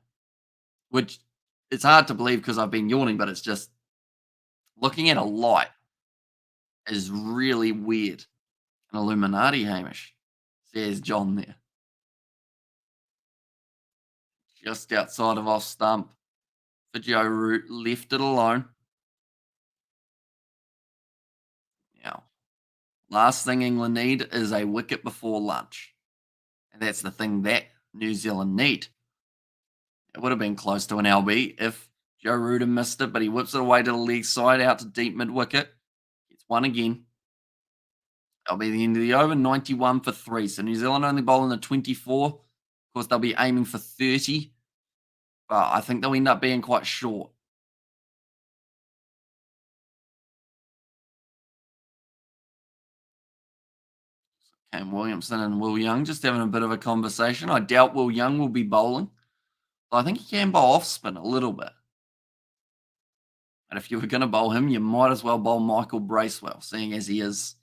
which it's hard to believe because I've been yawning, but it's just looking at a light is really weird. An Illuminati, Hamish, says John there. Just outside of off stump. For Joe Root, left it alone. Now, last thing England need is a wicket before lunch. And that's the thing that New Zealand need. It would have been close to an LB if Joe Root had missed it, but he whips it away to the leg side out to deep mid wicket. Gets one again. That'll be the end of the over, 91 for 3. So New Zealand only bowling the 24. Of course, they'll be aiming for 30. But I think they'll end up being quite short. Cam Williamson and Will Young just having a bit of a conversation. I doubt Will Young will be bowling. But I think he can bowl off spin a little bit. And if you were going to bowl him, you might as well bowl Michael Bracewell, seeing as he is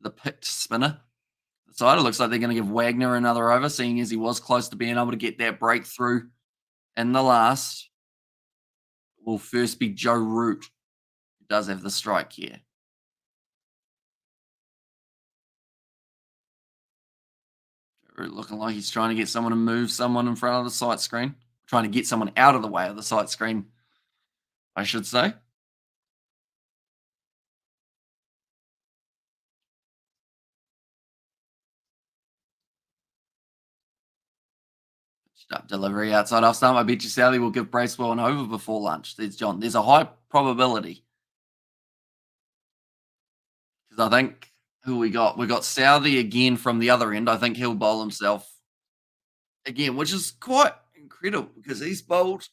the picked spinner. So it looks like they're going to give Wagner another over, seeing as he was close to being able to get that breakthrough in the last. Will first be Joe Root, who does have the strike here. Joe Root looking like he's trying to get someone to move someone in front of the sight screen. Trying to get someone out of the way of the sight screen, I should say. Up delivery outside off stump. I bet you Sally will give Bracewell an over before lunch. There's John. There's a high probability. Because I think who we got? We got Southey again from the other end. I think he'll bowl himself again, which is quite incredible because he's bowled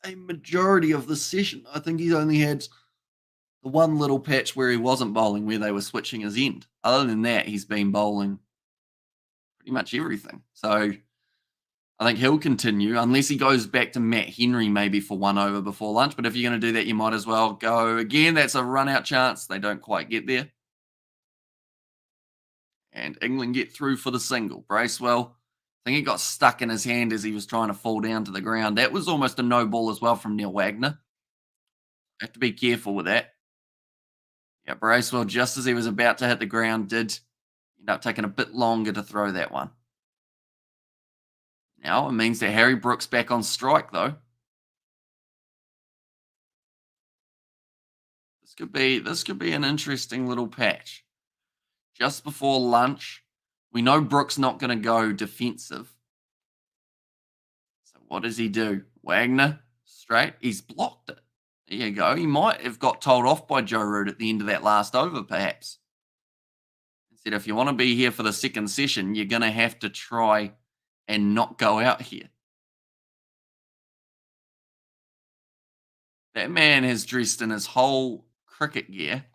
a majority of the session. I think he's only had the one little patch where he wasn't bowling where they were switching his end. Other than that, he's been bowling pretty much everything. So I think he'll continue unless he goes back to Matt Henry maybe for one over before lunch. But if you're going to do that, you might as well go again. That's a run out chance. They don't quite get there. And England get through for the single. Bracewell, I think it got stuck in his hand as he was trying to fall down to the ground. That was almost a no ball as well from Neil Wagner. Have to be careful with that. Yeah, Bracewell, just as he was about to hit the ground, did end up taking a bit longer to throw that one. Now it means that Harry Brook's back on strike, though. This could be an interesting little patch. Just before lunch, we know Brook's not going to go defensive. So what does he do? Wagner, straight. He's blocked it. There you go. He might have got told off by Joe Root at the end of that last over, perhaps. He said, if you want to be here for the second session, you're going to have to try and not go out here. That man has dressed in his whole cricket gear.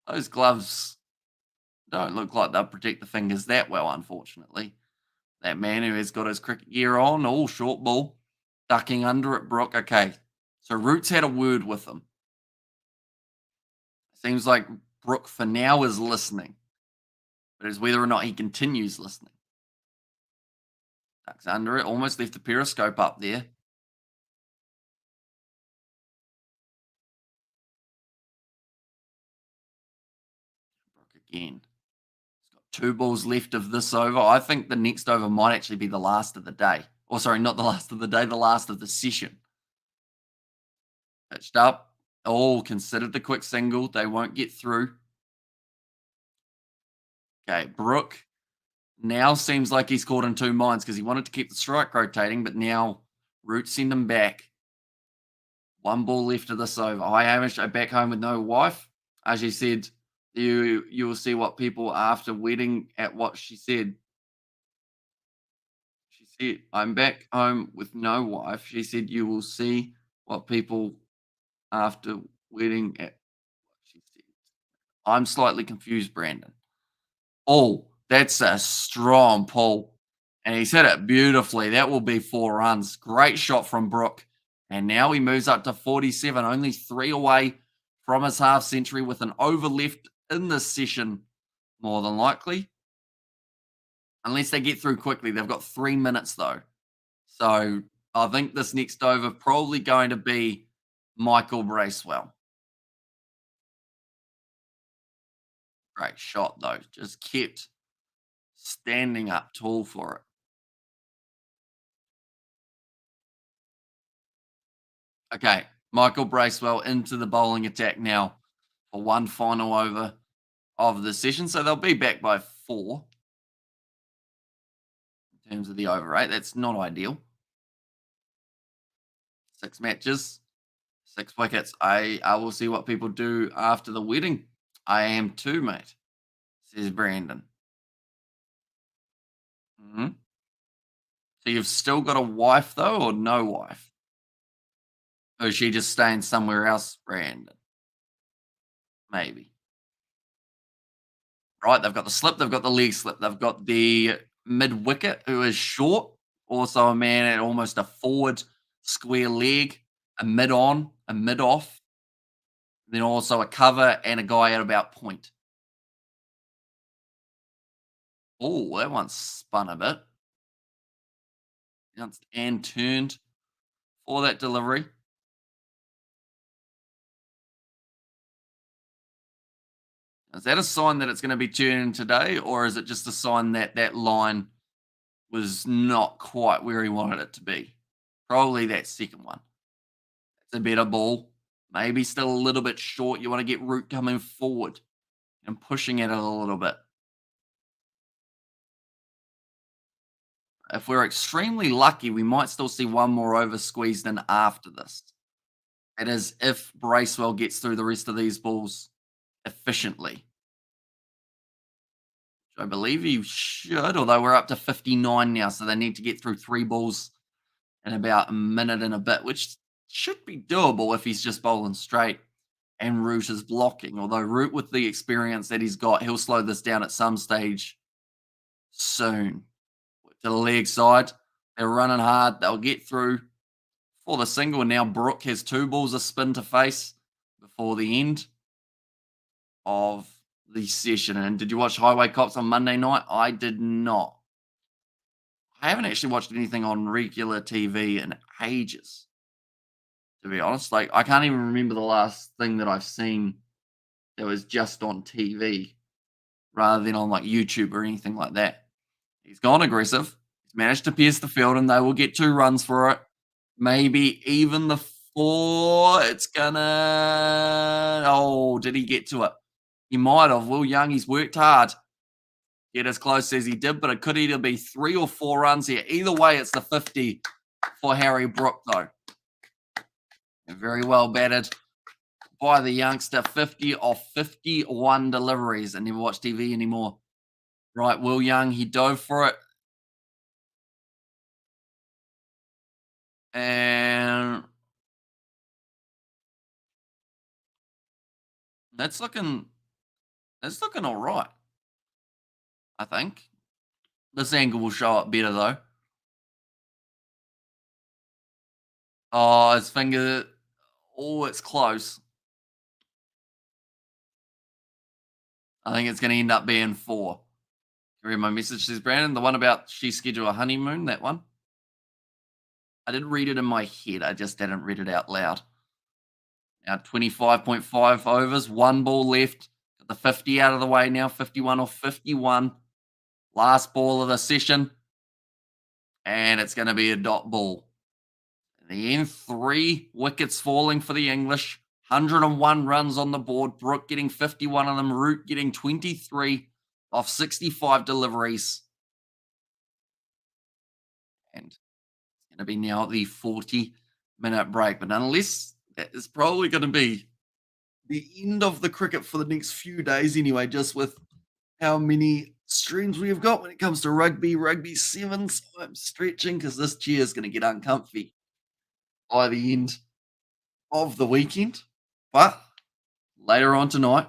Those gloves don't look like they'll protect the fingers that well, unfortunately. That man who has got his cricket gear on, all short ball, ducking under it, Brook. Okay, so Root's had a word with him. Seems like Brook for now is listening, but it's whether or not he continues listening. Ducks under it, almost left the periscope up there. Brook again. He's got 2 balls left of this over. I think the next over might actually be the last of the day. Or sorry, not the last of the day, the last of the session. Pitched up. Oh, considered the quick single. They won't get through. Okay, Brook now seems like he's caught in 2 minds because he wanted to keep the strike rotating, but now Root send him back. 1 ball left of this over. Hi, Hamish. I back home with no wife. As she said, you will see what people after wedding at what she said. I'm back home with no wife. She said you will see what people after wedding at she said. I'm slightly confused, Brandon. Oh, that's a strong pull. And he's hit it beautifully. That will be 4 runs. Great shot from Brook. And now he moves up to 47, only 3 away from his half century with an over left in this session, more than likely. Unless they get through quickly. They've got 3 minutes though. So I think this next over probably going to be Michael Bracewell. Great shot though. Just kept standing up tall for it. Okay, Michael Bracewell into the bowling attack now for one final over of the session. So they'll be back by 4 in terms of the over rate. That's not ideal. 6 matches, 6 wickets. I will see what people do after the wedding. I am too, mate, says Brandon. Hmm. So you've still got a wife though, or no wife? Or is she just staying somewhere else, Brandon? Maybe. Right, they've got the slip, they've got the leg slip, they've got the mid wicket who is short, also a man at almost a forward square leg, a mid on, a mid off, then also a cover and a guy at about point. Oh, that one spun a bit. Bounced and turned for that delivery. Is that a sign that it's going to be turning today, or is it just a sign that that line was not quite where he wanted it to be? Probably that second one. It's a better ball. Maybe still a little bit short. You want to get Root coming forward and pushing at it a little bit. If we're extremely lucky, we might still see one more over squeezed in after this. That is if Bracewell gets through the rest of these balls efficiently. I believe he should, although we're up to 59 now, so they need to get through 3 balls in about a minute and a bit, which should be doable if he's just bowling straight and Root is blocking. Although Root, with the experience that he's got, he'll slow this down at some stage soon. To the leg side, they're running hard. They'll get through for the single. And now Brook has 2 balls a spin to face before the end of the session. And did you watch Highway Cops on Monday night? I did not. I haven't actually watched anything on regular TV in ages, to be honest. Like, I can't even remember the last thing that I've seen that was just on TV rather than on like YouTube or anything like that. He's gone aggressive. He's managed to pierce the field, and they will get 2 runs for it. Maybe even the 4. It's gonna. Oh, did he get to it? He might have. Will Young, he's worked hard. Get as close as he did, but it could either be 3 or 4 runs here. Either way, it's the 50 for Harry Brook, though. Very well batted by the youngster. 50 off 51 deliveries. I never watch TV anymore. Right, Will Young, he dove for it. And that's looking all right, I think. This angle will show up better though. Oh, his finger. Oh, it's close. I think it's going to end up being 4. Read my message, says Brandon. The one about she scheduled a honeymoon, that one. I did read it in my head. I just didn't read it out loud. Now 25.5 overs, 1 ball left. Got the 50 out of the way now. 51 off 51. Last ball of the session. And it's going to be a dot ball. In the end, 3 wickets falling for the English. 101 runs on the board. Brook getting 51 of them. Root getting 23 off 65 deliveries. And it's going to be now the 40-minute break. But unless that is probably going to be the end of the cricket for the next few days anyway, just with how many streams we have got when it comes to rugby sevens. I'm stretching because this chair is going to get uncomfy by the end of the weekend. But later on tonight,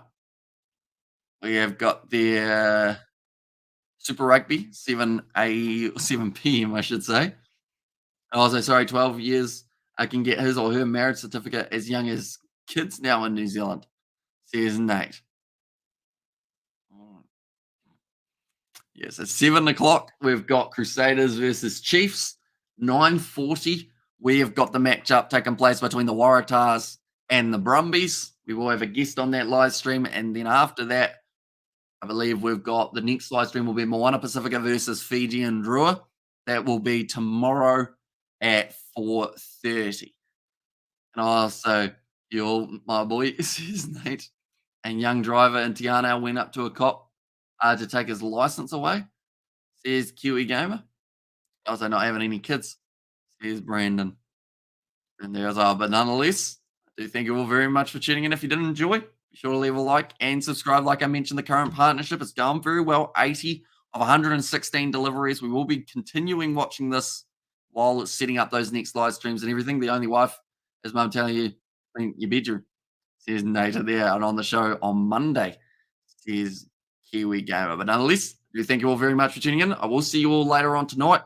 we have got the Super Rugby 7 p.m. I should say. Also, sorry, 12 years. I can get his or her marriage certificate as young as kids now in New Zealand, says Nate. Yes, at 7 o'clock, we've got Crusaders versus Chiefs. 9:40, we have got the matchup taking place between the Waratahs and the Brumbies. We will have a guest on that live stream. And then after that, I believe we've got the next live stream will be Moana Pacifica versus Fiji and Drua. That will be tomorrow at 4:30. And also, my boy, says Nate, and young driver in Tiana went up to a cop to take his license away, says Kiwi Gamer. Also, not having any kids, says Brandon. And there's but nonetheless, I do thank you all very much for tuning in. If you did enjoy, be sure to leave a like and subscribe. Like I mentioned, the current partnership is going very well. 80 of 116 deliveries. We will be continuing watching this while it's setting up those next live streams and everything. The only wife, as mum telling you, in your bedroom, says Nata there, and on the show on Monday, says Kiwi Gamer. But nonetheless, I do thank you all very much for tuning in. I will see you all later on tonight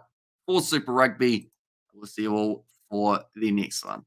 for Super Rugby. I will see you all for the next one.